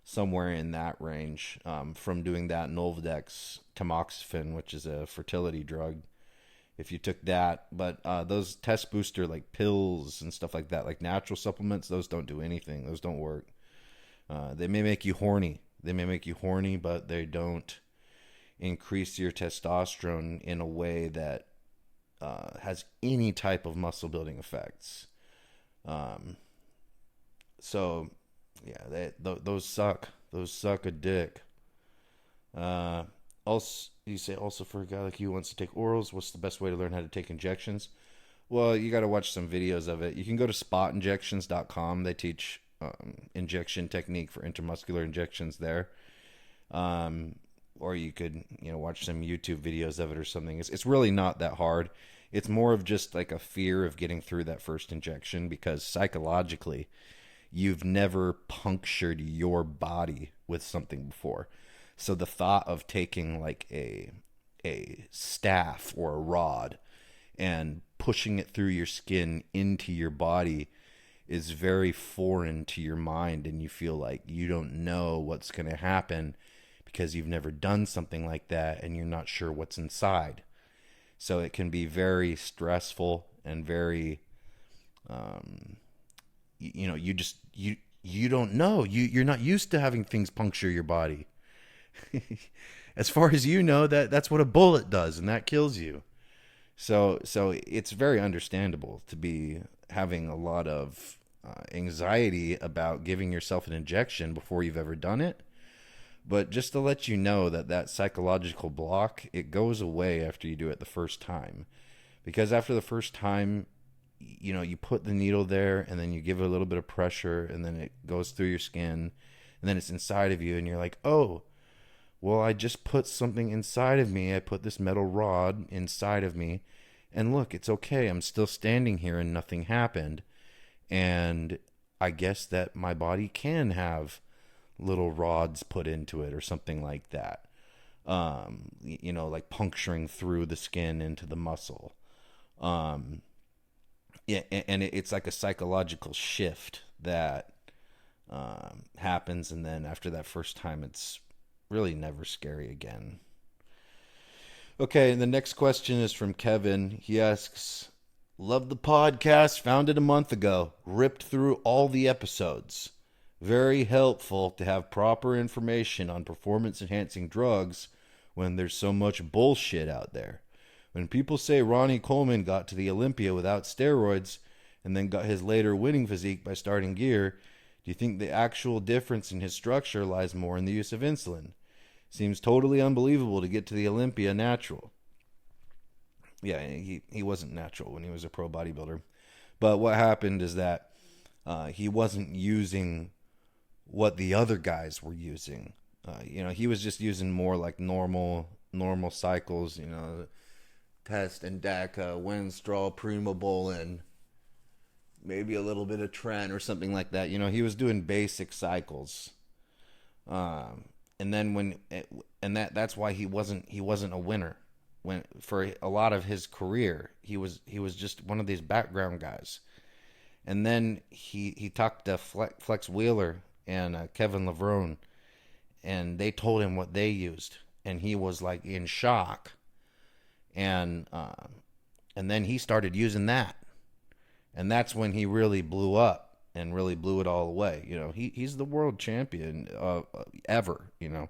somewhere in that range, from doing that Nolvadex tamoxifen, which is a fertility drug. If you took that, but those test booster like pills and stuff like that, like natural supplements, those don't do anything. Those don't work. They may make you horny. But they don't increase your testosterone in a way that has any type of muscle building effects. So yeah, those suck. Those suck a dick. Also, you say also for a guy like you who wants to take orals, what's the best way to learn how to take injections? Well, you got to watch some videos of it. You can go to spotinjections.com. They teach injection technique for intramuscular injections there. Or you could, watch some YouTube videos of it or something. It's really not that hard. It's more of just like a fear of getting through that first injection, because psychologically, you've never punctured your body with something before. So the thought of taking like a staff or a rod and pushing it through your skin into your body is very foreign to your mind, and you feel like you don't know what's going to happen because you've never done something like that and you're not sure what's inside. So it can be very stressful and very, you don't know. You're not used to having things puncture your body. As far as you know, that's what a bullet does, and that kills you. So it's very understandable to be having a lot of anxiety about giving yourself an injection before you've ever done it. But just to let you know that psychological block, it goes away after you do it the first time. Because after the first time, you know, you put the needle there and then you give it a little bit of pressure and then it goes through your skin and then it's inside of you and you're like, oh, well, I just put something inside of me. I put this metal rod inside of me and look, it's okay. I'm still standing here and nothing happened. And I guess that my body can have little rods put into it or something like that. You know, like puncturing through the skin into the muscle. Yeah, and it's like a psychological shift that happens, and then after that first time, it's really never scary again. Okay, and the next question is from Kevin. He asks, "Love the podcast, found it a month ago, ripped through all the episodes. Very helpful to have proper information on performance-enhancing drugs when there's so much bullshit out there. When people say Ronnie Coleman got to the Olympia without steroids and then got his later winning physique by starting gear, do you think the actual difference in his structure lies more in the use of insulin? Seems totally unbelievable to get to the Olympia natural." Yeah, he wasn't natural when he was a pro bodybuilder. But what happened is that he wasn't using what the other guys were using. You know, he was just using more like normal cycles, you know, Pest and DACA, Winstrol, Primobolan, maybe a little bit of Tren or something like that. You know, he was doing basic cycles. And then that's why he wasn't a winner. When for a lot of his career, he was just one of these background guys. And then he talked to Flex Wheeler and Kevin Levrone, and they told him what they used, and he was like in shock. And then he started using that, and that's when he really blew up and really blew it all away. You know, he's the world champion ever. You know,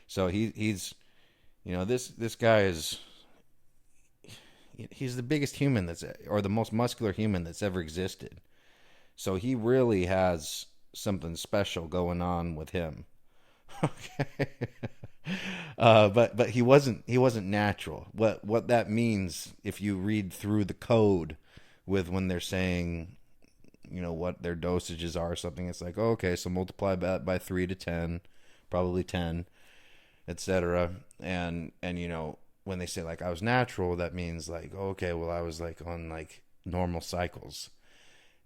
so he's you know this guy he's the biggest human or the most muscular human that's ever existed. So he really has something special going on with him. Okay. But he wasn't natural. What that means, if you read through the code with when they're saying, you know, what their dosages are or something, it's like, oh, okay, so multiply that by 3 to 10, probably 10, etc. And you know, when they say like I was natural, that means like, okay, well, I was like on like normal cycles.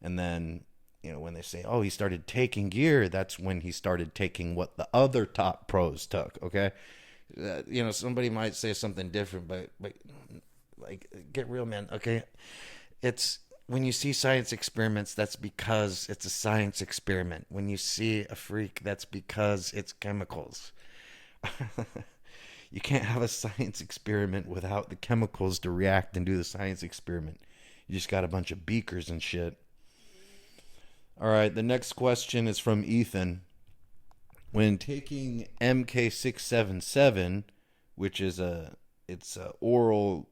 And then, you know, when they say, oh, he started taking gear, that's when he started taking what the other top pros took. Okay. You know, somebody might say something different, but like, get real, man. Okay. It's when you see science experiments, that's because it's a science experiment. When you see a freak, that's because it's chemicals. You can't have a science experiment without the chemicals to react and do the science experiment. You just got a bunch of beakers and shit. All right, the next question is from Ethan. When taking MK677, which is it's a oral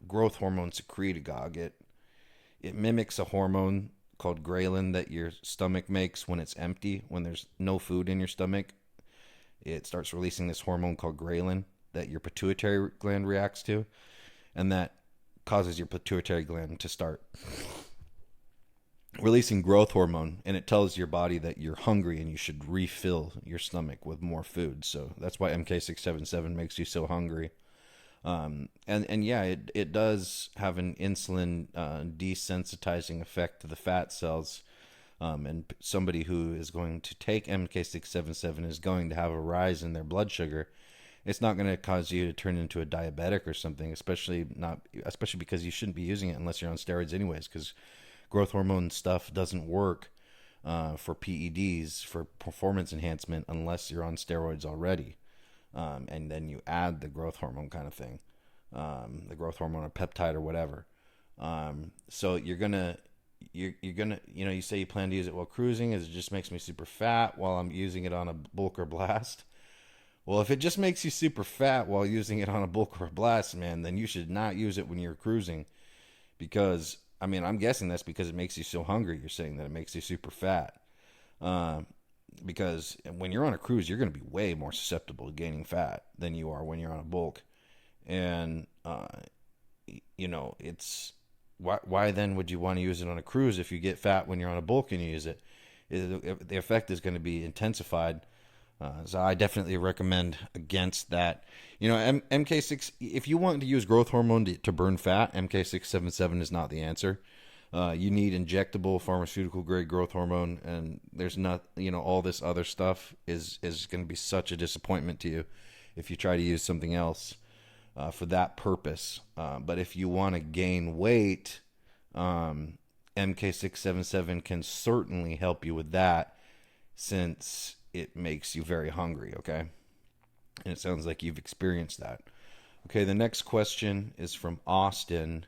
growth hormone secretagogue, it mimics a hormone called ghrelin that your stomach makes when it's empty, when there's no food in your stomach. It starts releasing this hormone called ghrelin that your pituitary gland reacts to, and that causes your pituitary gland to start releasing growth hormone, and it tells your body that you're hungry and you should refill your stomach with more food. So that's why MK677 makes you so hungry. And yeah, it does have an insulin desensitizing effect to the fat cells. And somebody who is going to take MK677 is going to have a rise in their blood sugar. It's not going to cause you to turn into a diabetic or something, especially because you shouldn't be using it unless you're on steroids anyways, because growth hormone stuff doesn't work for PEDs, for performance enhancement, unless you're on steroids already. And then you add the growth hormone kind of thing, the growth hormone or peptide or whatever. So you're gonna, you know, you say you plan to use it while cruising, as it just makes me super fat while I'm using it on a bulk or blast. Well, if it just makes you super fat while using it on a bulk or a blast, man, then you should not use it when you're cruising, because I mean, I'm guessing that's because it makes you so hungry. You're saying that it makes you super fat. Because when you're on a cruise, you're going to be way more susceptible to gaining fat than you are when you're on a bulk. And it's why then would you want to use it on a cruise if you get fat when you're on a bulk and you use it? The effect is going to be intensified. So I definitely recommend against that. MK6, if you want to use growth hormone to burn fat, MK677 is not the answer. You need injectable pharmaceutical grade growth hormone, and there's not, all this other stuff is going to be such a disappointment to you if you try to use something else for that purpose. But if you want to gain weight, MK677 can certainly help you with that, since it makes you very hungry, okay? And it sounds like you've experienced that. Okay, the next question is from Austin.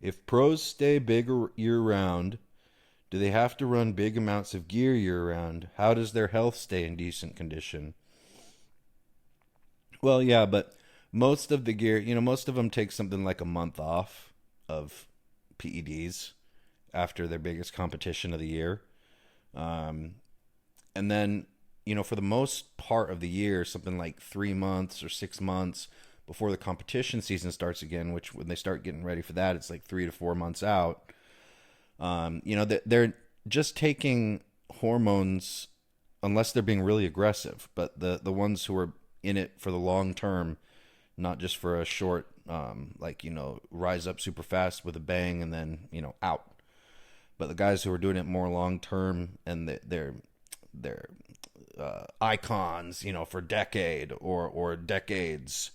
If pros stay big year-round, do they have to run big amounts of gear year-round? How does their health stay in decent condition? Well, yeah, but most of the gear, most of them take something like a month off of PEDs after their biggest competition of the year. And then, for the most part of the year, something like 3 months or 6 months before the competition season starts again, which when they start getting ready for that, it's like 3 to 4 months out. They're just taking hormones unless they're being really aggressive. But the ones who are in it for the long term, not just for a short, rise up super fast with a bang and then, out. But the guys who are doing it more long term, and they're icons, for decade or decades.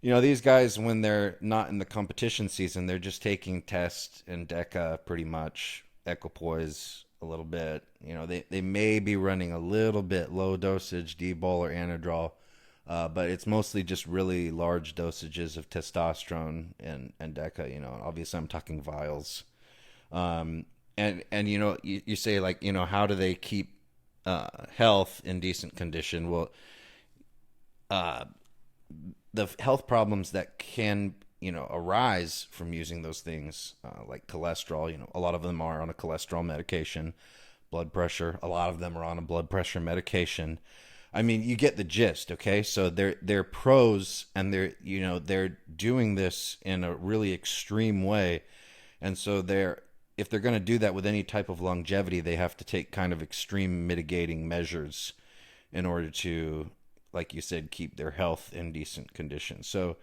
These guys, when they're not in the competition season, they're just taking test and deca pretty much, equipoise a little bit. They may be running a little bit low dosage D-bol or anadrol, but it's mostly just really large dosages of testosterone and deca. Obviously I'm talking vials. And you say, like, how do they keep health in decent condition? Well, the health problems that can, arise from using those things, like cholesterol, a lot of them are on a cholesterol medication. Blood pressure, a lot of them are on a blood pressure medication. I mean, you get the gist, okay? So they're pros, and they're doing this in a really extreme way. And so if they're going to do that with any type of longevity, they have to take kind of extreme mitigating measures in order to, like you said, keep their health in decent condition. So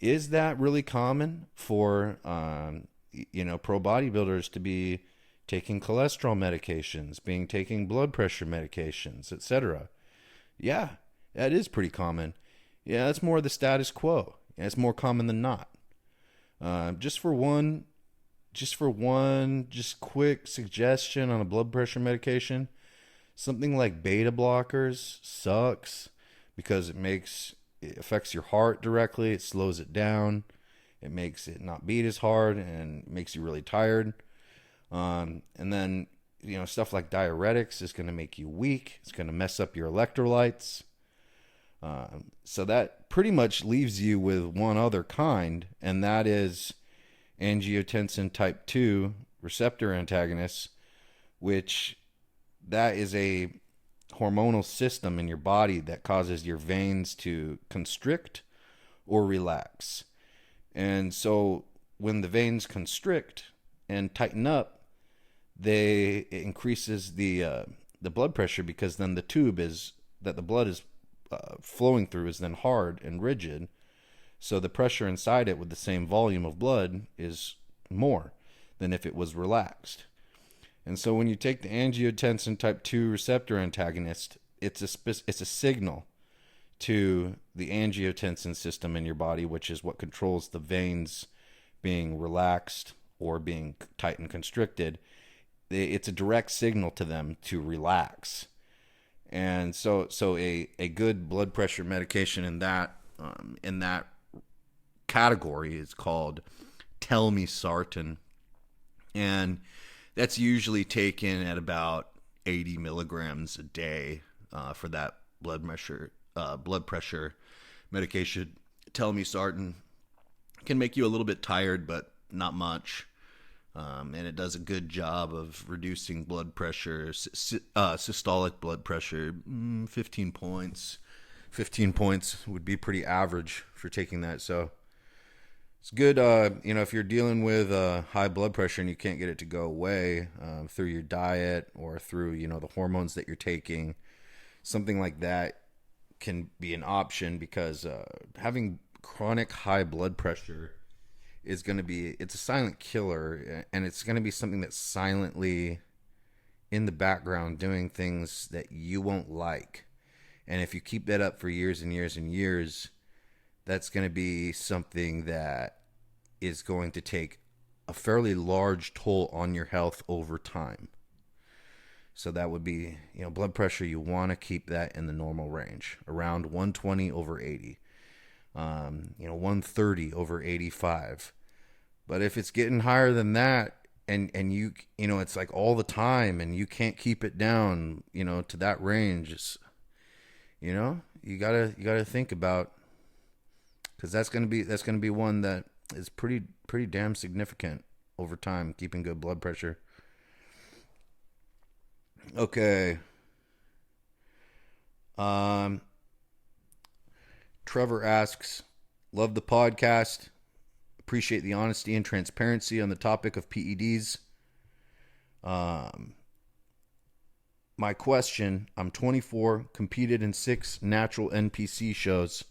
is that really common for, pro bodybuilders to be taking cholesterol medications, taking blood pressure medications, etc.? Yeah, that is pretty common. Yeah, that's more the status quo. Yeah, it's more common than not. Just quick suggestion on a blood pressure medication, something like beta blockers sucks because it affects your heart directly. It slows it down. It makes it not beat as hard and makes you really tired. And then, stuff like diuretics is going to make you weak. It's going to mess up your electrolytes. So that pretty much leaves you with one other kind, and that is angiotensin type 2 receptor antagonists, which that is a hormonal system in your body that causes your veins to constrict or relax. And so when the veins constrict and tighten up, it increases the blood pressure, because then the tube that the blood is flowing through is then hard and rigid. So the pressure inside it with the same volume of blood is more than if it was relaxed. And so when you take the angiotensin type 2 receptor antagonist, it's a signal to the angiotensin system in your body, which is what controls the veins being relaxed or being tight and constricted. It's a direct signal to them to relax. And so a good blood pressure medication in that category is called telmisartan, and that's usually taken at about 80 milligrams a day for that blood pressure medication. Telmisartan can make you a little bit tired, but not much. And it does a good job of reducing blood pressure, systolic blood pressure, 15 points. 15 points would be pretty average for taking that. So It's good, if you're dealing with high blood pressure and you can't get it to go away through your diet or through, the hormones that you're taking, something like that can be an option because having chronic high blood pressure is going to it's a silent killer, and it's going to be something that's silently in the background doing things that you won't like. And if you keep that up for years and years and years, that's going to be something that is going to take a fairly large toll on your health over time. So that would be, blood pressure, you want to keep that in the normal range, around 120 over 80, 130 over 85. But if it's getting higher than that, and you it's like all the time, and you can't keep it down, to that range, it's, you gotta think about, because that's gonna be one that is pretty damn significant over time, keeping good blood pressure. Okay. Trevor asks, love the podcast. Appreciate the honesty and transparency on the topic of PEDs. My question, I'm 24, competed in 6 natural NPC shows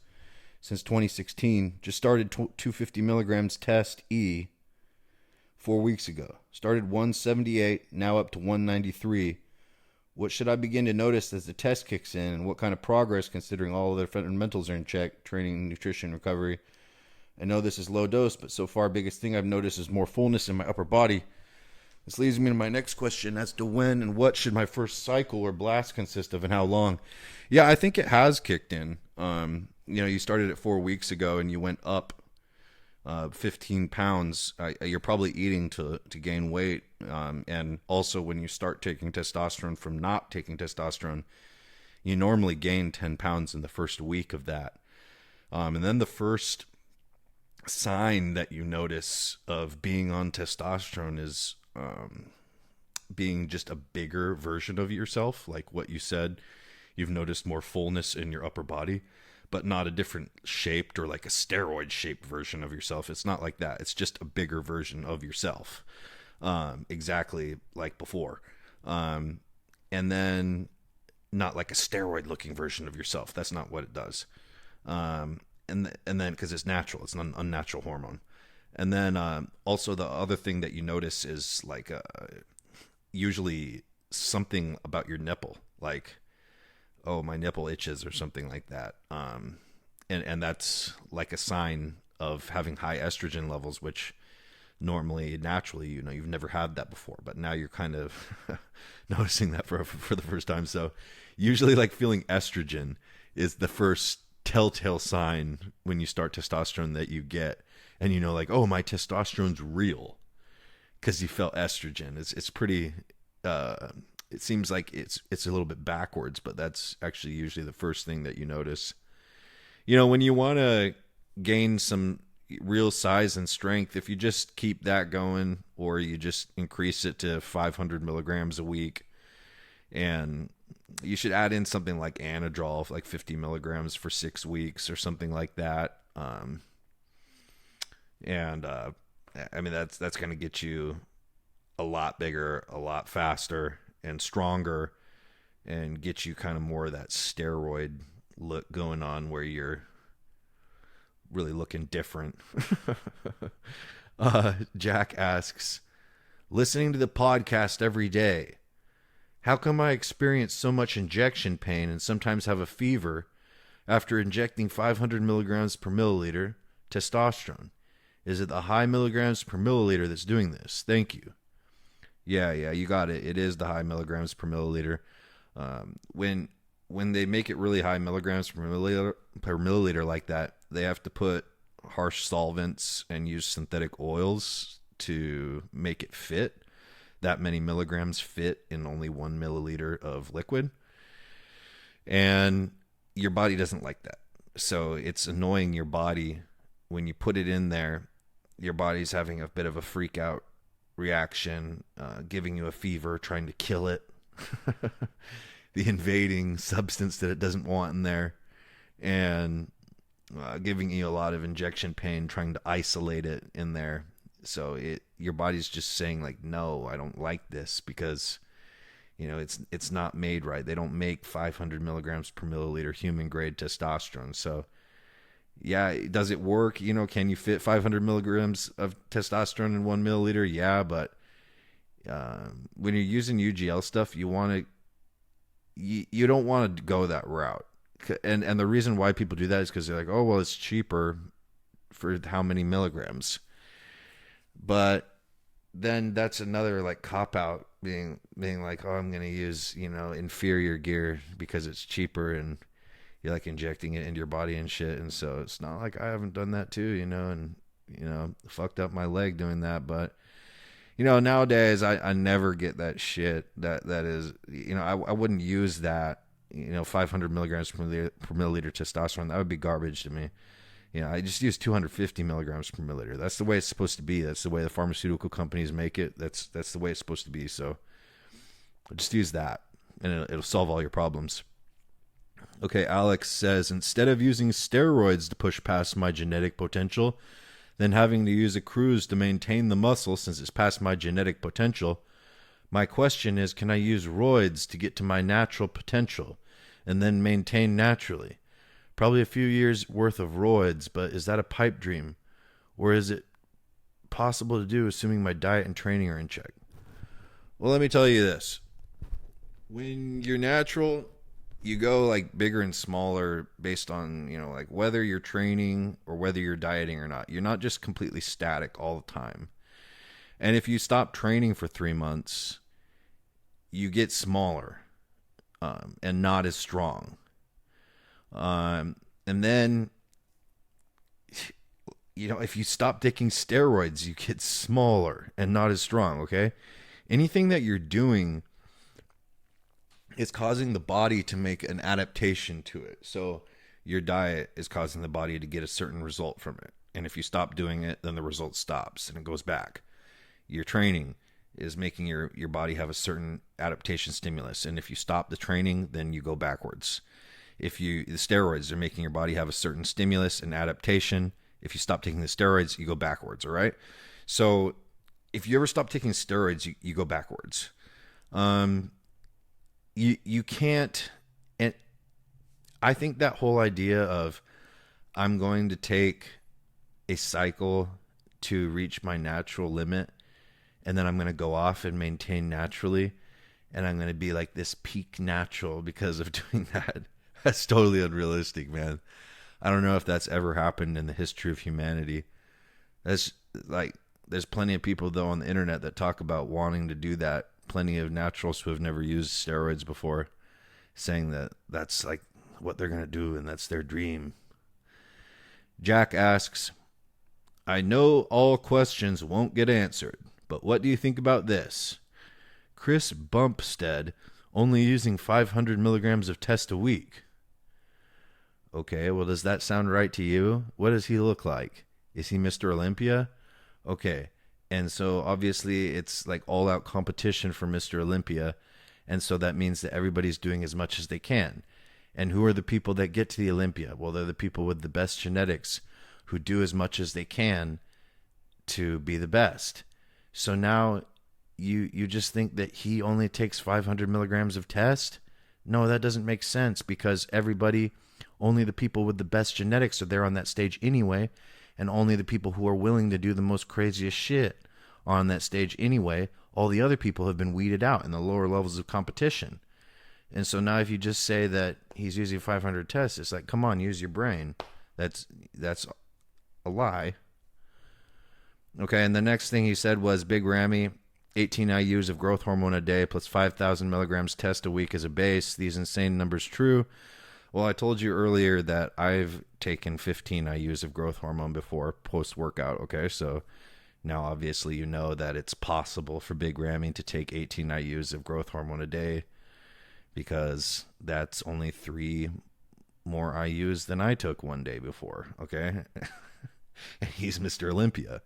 since 2016. Just started 250 milligrams test E 4 weeks ago. Started 178, now up to 193. What should I begin to notice as the test kicks in, and what kind of progress considering all of their fundamentals are in check, training, nutrition, recovery? I know this is low dose, but so far biggest thing I've noticed is more fullness in my upper body. This leads me to my next question as to when and what should my first cycle or blast consist of, and how long? Yeah, I think it has kicked in. You started at 4 weeks ago and you went up 15 pounds. You're probably eating to gain weight. And also when you start taking testosterone from not taking testosterone, you normally gain 10 pounds in the first week of that. And then the first sign that you notice of being on testosterone is being just a bigger version of yourself. Like what you said, you've noticed more fullness in your upper body, but not a different shaped or like a steroid shaped version of yourself. It's not like that. It's just a bigger version of yourself. Exactly like before. And then not like a steroid looking version of yourself. That's not what it does. And then because it's natural, it's an unnatural hormone. And then also the other thing that you notice is like usually something about your nipple, like, oh, my nipple itches or something like that. And that's like a sign of having high estrogen levels, which normally, naturally, you've never had that before, but now you're kind of noticing that for the first time. So usually like feeling estrogen is the first telltale sign when you start testosterone that you get. And like, oh, my testosterone's real because you felt estrogen. It's pretty, it seems like it's a little bit backwards, but that's actually usually the first thing that you notice. When you want to gain some real size and strength, if you just keep that going, or you just increase it to 500 milligrams a week, and you should add in something like Anadrol, like 50 milligrams for 6 weeks or something like that. That's going to get you a lot bigger, a lot faster and stronger, and get you kind of more of that steroid look going on where you're really looking different. Jack asks, listening to the podcast every day, how come I experience so much injection pain and sometimes have a fever after injecting 500 milligrams per milliliter testosterone? Is it the high milligrams per milliliter that's doing this? Thank you. Yeah, you got it. It is the high milligrams per milliliter. When they make it really high milligrams per milliliter like that, they have to put harsh solvents and use synthetic oils to make it fit. That many milligrams fit in only 1 milliliter of liquid. And your body doesn't like that. So it's annoying your body when you put it in there. Your body's having a bit of a freak out reaction, giving you a fever, trying to kill it. The invading substance that it doesn't want in there. And giving you a lot of injection pain, trying to isolate it in there. So your body's just saying like, no, I don't like this because, you know, it's not made right. They don't make 500 milligrams per milliliter human grade testosterone. So yeah, does it work? You know, can you fit 500 milligrams of testosterone in 1 milliliter? Yeah, but when you're using UGL stuff, you don't want to go that route. And the reason why people do that is because they're like, oh, well, it's cheaper for how many milligrams. But then that's another like cop out, being like, oh, I'm going to use, you know, inferior gear because it's cheaper, and you're like injecting it into your body and shit. And so it's not like I haven't done that too, you know, and, you know, fucked up my leg doing that. But, you know, nowadays I never get that shit. That is, you know, I wouldn't use that, you know, 500 milligrams per milliliter testosterone. That would be garbage to me. You know, I just use 250 milligrams per milliliter. That's the way it's supposed to be. That's the way the pharmaceutical companies make it. That's the way it's supposed to be. So just use that, and it'll solve all your problems. Okay, Alex says, instead of using steroids to push past my genetic potential, then having to use a cruise to maintain the muscle since it's past my genetic potential, my question is, can I use ROIDS to get to my natural potential and then maintain naturally? Probably a few years worth of ROIDS, but is that a pipe dream? Or is it possible to do assuming my diet and training are in check? Well, let me tell you this. When you're natural, you go like bigger and smaller based on, you know, like whether you're training or whether you're dieting or not. You're not just completely static all the time. And if you stop training for 3 months, you get smaller and not as strong. And then, you know, if you stop taking steroids, you get smaller and not as strong, okay? Anything that you're doing is causing the body to make an adaptation to it. So your diet is causing the body to get a certain result from it. And if you stop doing it, then the result stops and it goes back. Your training is making your body have a certain adaptation stimulus. And if you stop the training, then you go backwards. The steroids are making your body have a certain stimulus and adaptation. If you stop taking the steroids, you go backwards, all right? So if you ever stop taking steroids, you go backwards. You can't, and I think that whole idea of I'm going to take a cycle to reach my natural limit, and then I'm going to go off and maintain naturally, and I'm going to be like this peak natural because of doing that. That's totally unrealistic, man. I don't know if that's ever happened in the history of humanity. That's like, there's plenty of people though on the internet that talk about wanting to do that. Plenty of naturals who have never used steroids before, saying that that's like what they're going to do and that's their dream. Jack asks, I know all questions won't get answered, but what do you think about this? Chris Bumstead only using 500 milligrams of test a week. Okay, well, does that sound right to you? What does he look like? Is he Mr. Olympia? Okay, and so obviously it's like all-out competition for Mr. Olympia, and so that means that everybody's doing as much as they can. And who are the people that get to the Olympia? Well, they're the people with the best genetics who do as much as they can to be the best. So now you just think that he only takes 500 milligrams of test? No, that doesn't make sense, because only the people with the best genetics are there on that stage anyway, and only the people who are willing to do the most craziest shit are on that stage anyway. All the other people have been weeded out in the lower levels of competition. And so now if you just say that he's using 500 tests, it's like, come on, use your brain. That's a lie. Okay, and the next thing he said was Big Ramy, 18 IUs of growth hormone a day plus 5,000 milligrams test a week as a base. These insane numbers true? Well, I told you earlier that I've taken 15 IUs of growth hormone before post-workout, okay? So now obviously you know that it's possible for Big Ramy to take 18 IUs of growth hormone a day, because that's only 3 more IUs than I took one day before, okay? And he's Mr. Olympia.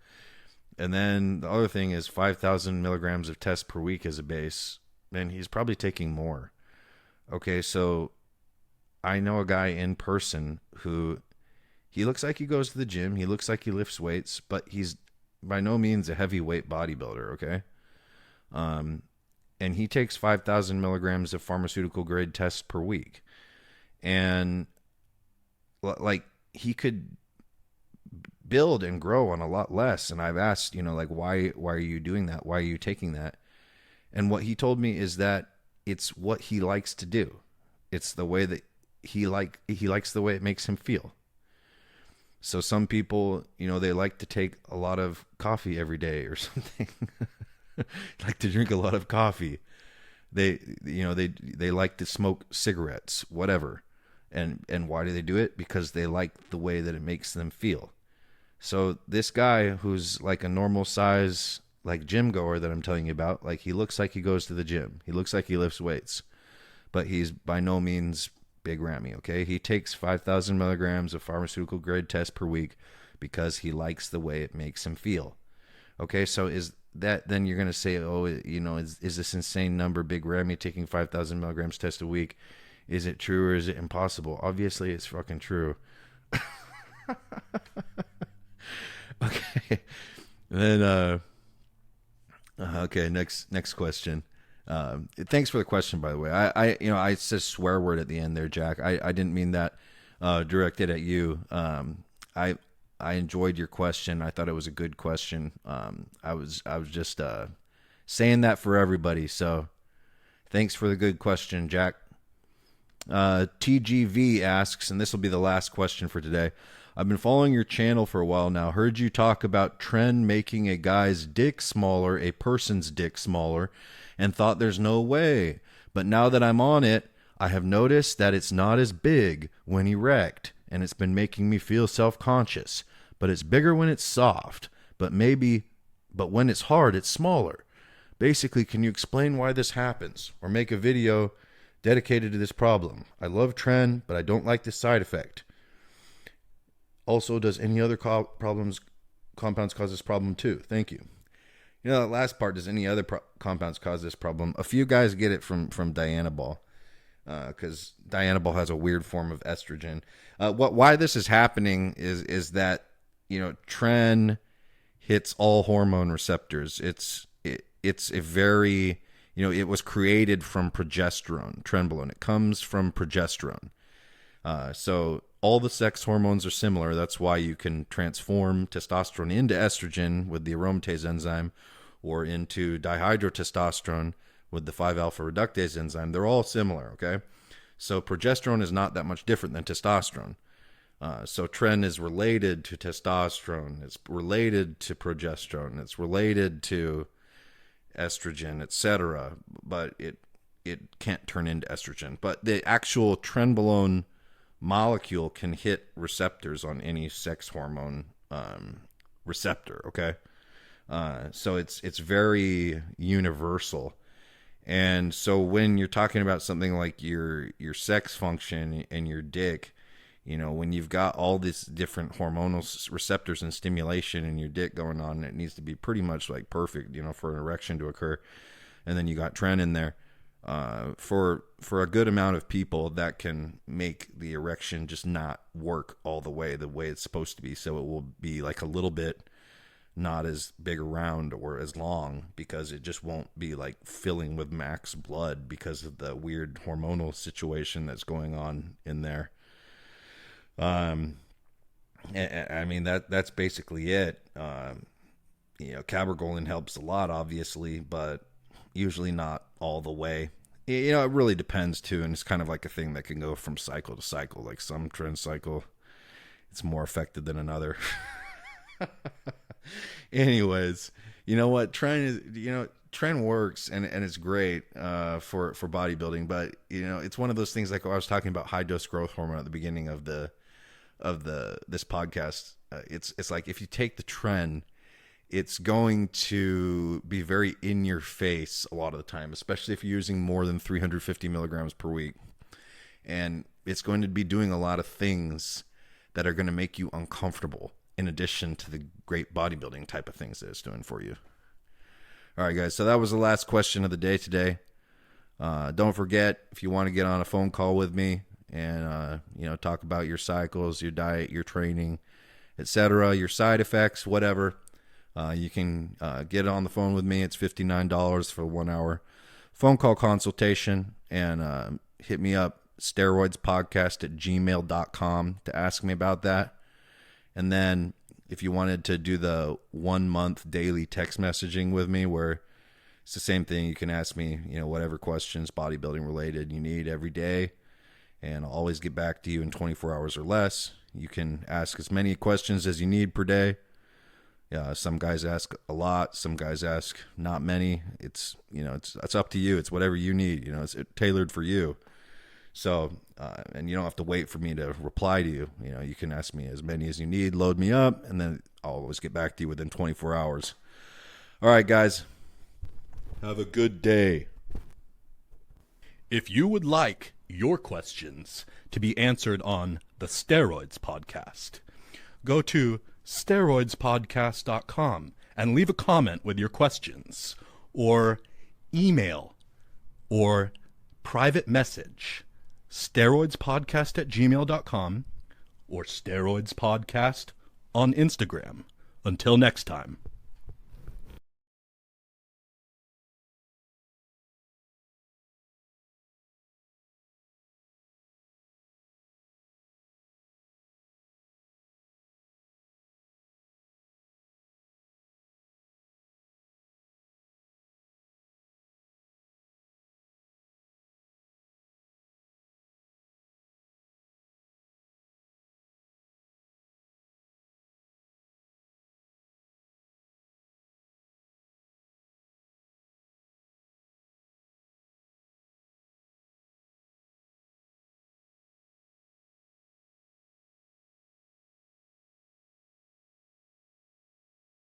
And then the other thing is 5,000 milligrams of test per week as a base, and he's probably taking more. Okay, so I know a guy in person who he looks like he goes to the gym. He looks like he lifts weights, but he's by no means a heavyweight bodybuilder, okay? And he takes 5,000 milligrams of pharmaceutical grade tests per week. And like he could build and grow on a lot less. And I've asked, like, why are you doing that? Why are you taking that? And what he told me is that it's what he likes to do. It's the way that he likes the way it makes him feel. So some people, they like to take a lot of coffee every day or something. Like to drink a lot of coffee. They like to smoke cigarettes, whatever. And why do they do it? Because they like the way that it makes them feel. So this guy who's like a normal size, like gym goer that I'm telling you about, like he looks like he goes to the gym. He looks like he lifts weights, but he's by no means big Ramy. Okay. He takes 5,000 milligrams of pharmaceutical grade test per week because he likes the way it makes him feel. Okay. So is that, then you're going to say, oh, is this insane number, big Ramy taking 5,000 milligrams test a week? Is it true or is it impossible? Obviously it's fucking true. Okay. Then, okay. Next question. Thanks for the question, by the way. I said swear word at the end there, Jack. I didn't mean that, directed at you. I enjoyed your question. I thought it was a good question. I was just, saying that for everybody. So thanks for the good question, Jack. TGV asks, and this will be the last question for today. I've been following your channel for a while now. Heard you talk about Tren making a guy's dick smaller, a person's dick smaller, and thought there's no way. But now that I'm on it, I have noticed that it's not as big when erect, and it's been making me feel self-conscious. But it's bigger when it's soft, but when it's hard, it's smaller. Basically, can you explain why this happens, or make a video dedicated to this problem? I love Tren, but I don't like this side effect. Also, does any other compounds cause this problem too? Thank you. That last part, does any other compounds cause this problem? A few guys get it from Dianabol, because Dianabol has a weird form of estrogen. Why this is happening is that, Tren hits all hormone receptors. It's a very, it was created from progesterone, Trenbolone. It comes from progesterone. So all the sex hormones are similar. That's why you can transform testosterone into estrogen with the aromatase enzyme, or into dihydrotestosterone with the 5-alpha reductase enzyme. They're all similar, okay? So progesterone is not that much different than testosterone. So Tren is related to testosterone. It's related to progesterone. It's related to estrogen, etc. But it can't turn into estrogen. But the actual Trenbolone molecule can hit receptors on any sex hormone receptor, okay? So it's very universal. And so when you're talking about something like your sex function and your dick, when you've got all these different hormonal receptors and stimulation in your dick going on, it needs to be pretty much like perfect, for an erection to occur. And then you got Tren in there. For a good amount of people, that can make the erection just not work all the way it's supposed to be. So it will be like a little bit not as big around or as long, because it just won't be like filling with max blood because of the weird hormonal situation that's going on in there. I mean, that's basically it. Cabergoline helps a lot, obviously, but usually not all the way. It really depends too, and it's kind of like a thing that can go from cycle to cycle. Like some Tren cycle, it's more effective than another. Anyways, you know what? Tren works and it's great for bodybuilding, but it's one of those things, like I was talking about high dose growth hormone at the beginning of this podcast. It's like if you take the Tren, it's going to be very in your face a lot of the time, especially if you're using more than 350 milligrams per week. And it's going to be doing a lot of things that are going to make you uncomfortable, in addition to the great bodybuilding type of things that it's doing for you. All right, guys. So that was the last question of the day today. Don't forget, if you want to get on a phone call with me, and talk about your cycles, your diet, your training, etc., your side effects, whatever. You can get on the phone with me. It's $59 for a 1 hour phone call consultation, and hit me up, steroidspodcast@gmail.com, to ask me about that. And then if you wanted to do the 1 month daily text messaging with me, where it's the same thing, you can ask me, whatever questions bodybuilding related you need every day, and I'll always get back to you in 24 hours or less. You can ask as many questions as you need per day. Some guys ask a lot, some guys ask not many. It's up to you. It's whatever you need. It's tailored for you. So, and you don't have to wait for me to reply to you. You can ask me as many as you need, load me up, and then I'll always get back to you within 24 hours. All right, guys. Have a good day. If you would like your questions to be answered on the Steroids podcast, go to steroidspodcast.com and leave a comment with your questions, or email or private message steroidspodcast@gmail.com or steroidspodcast on Instagram. Until next time.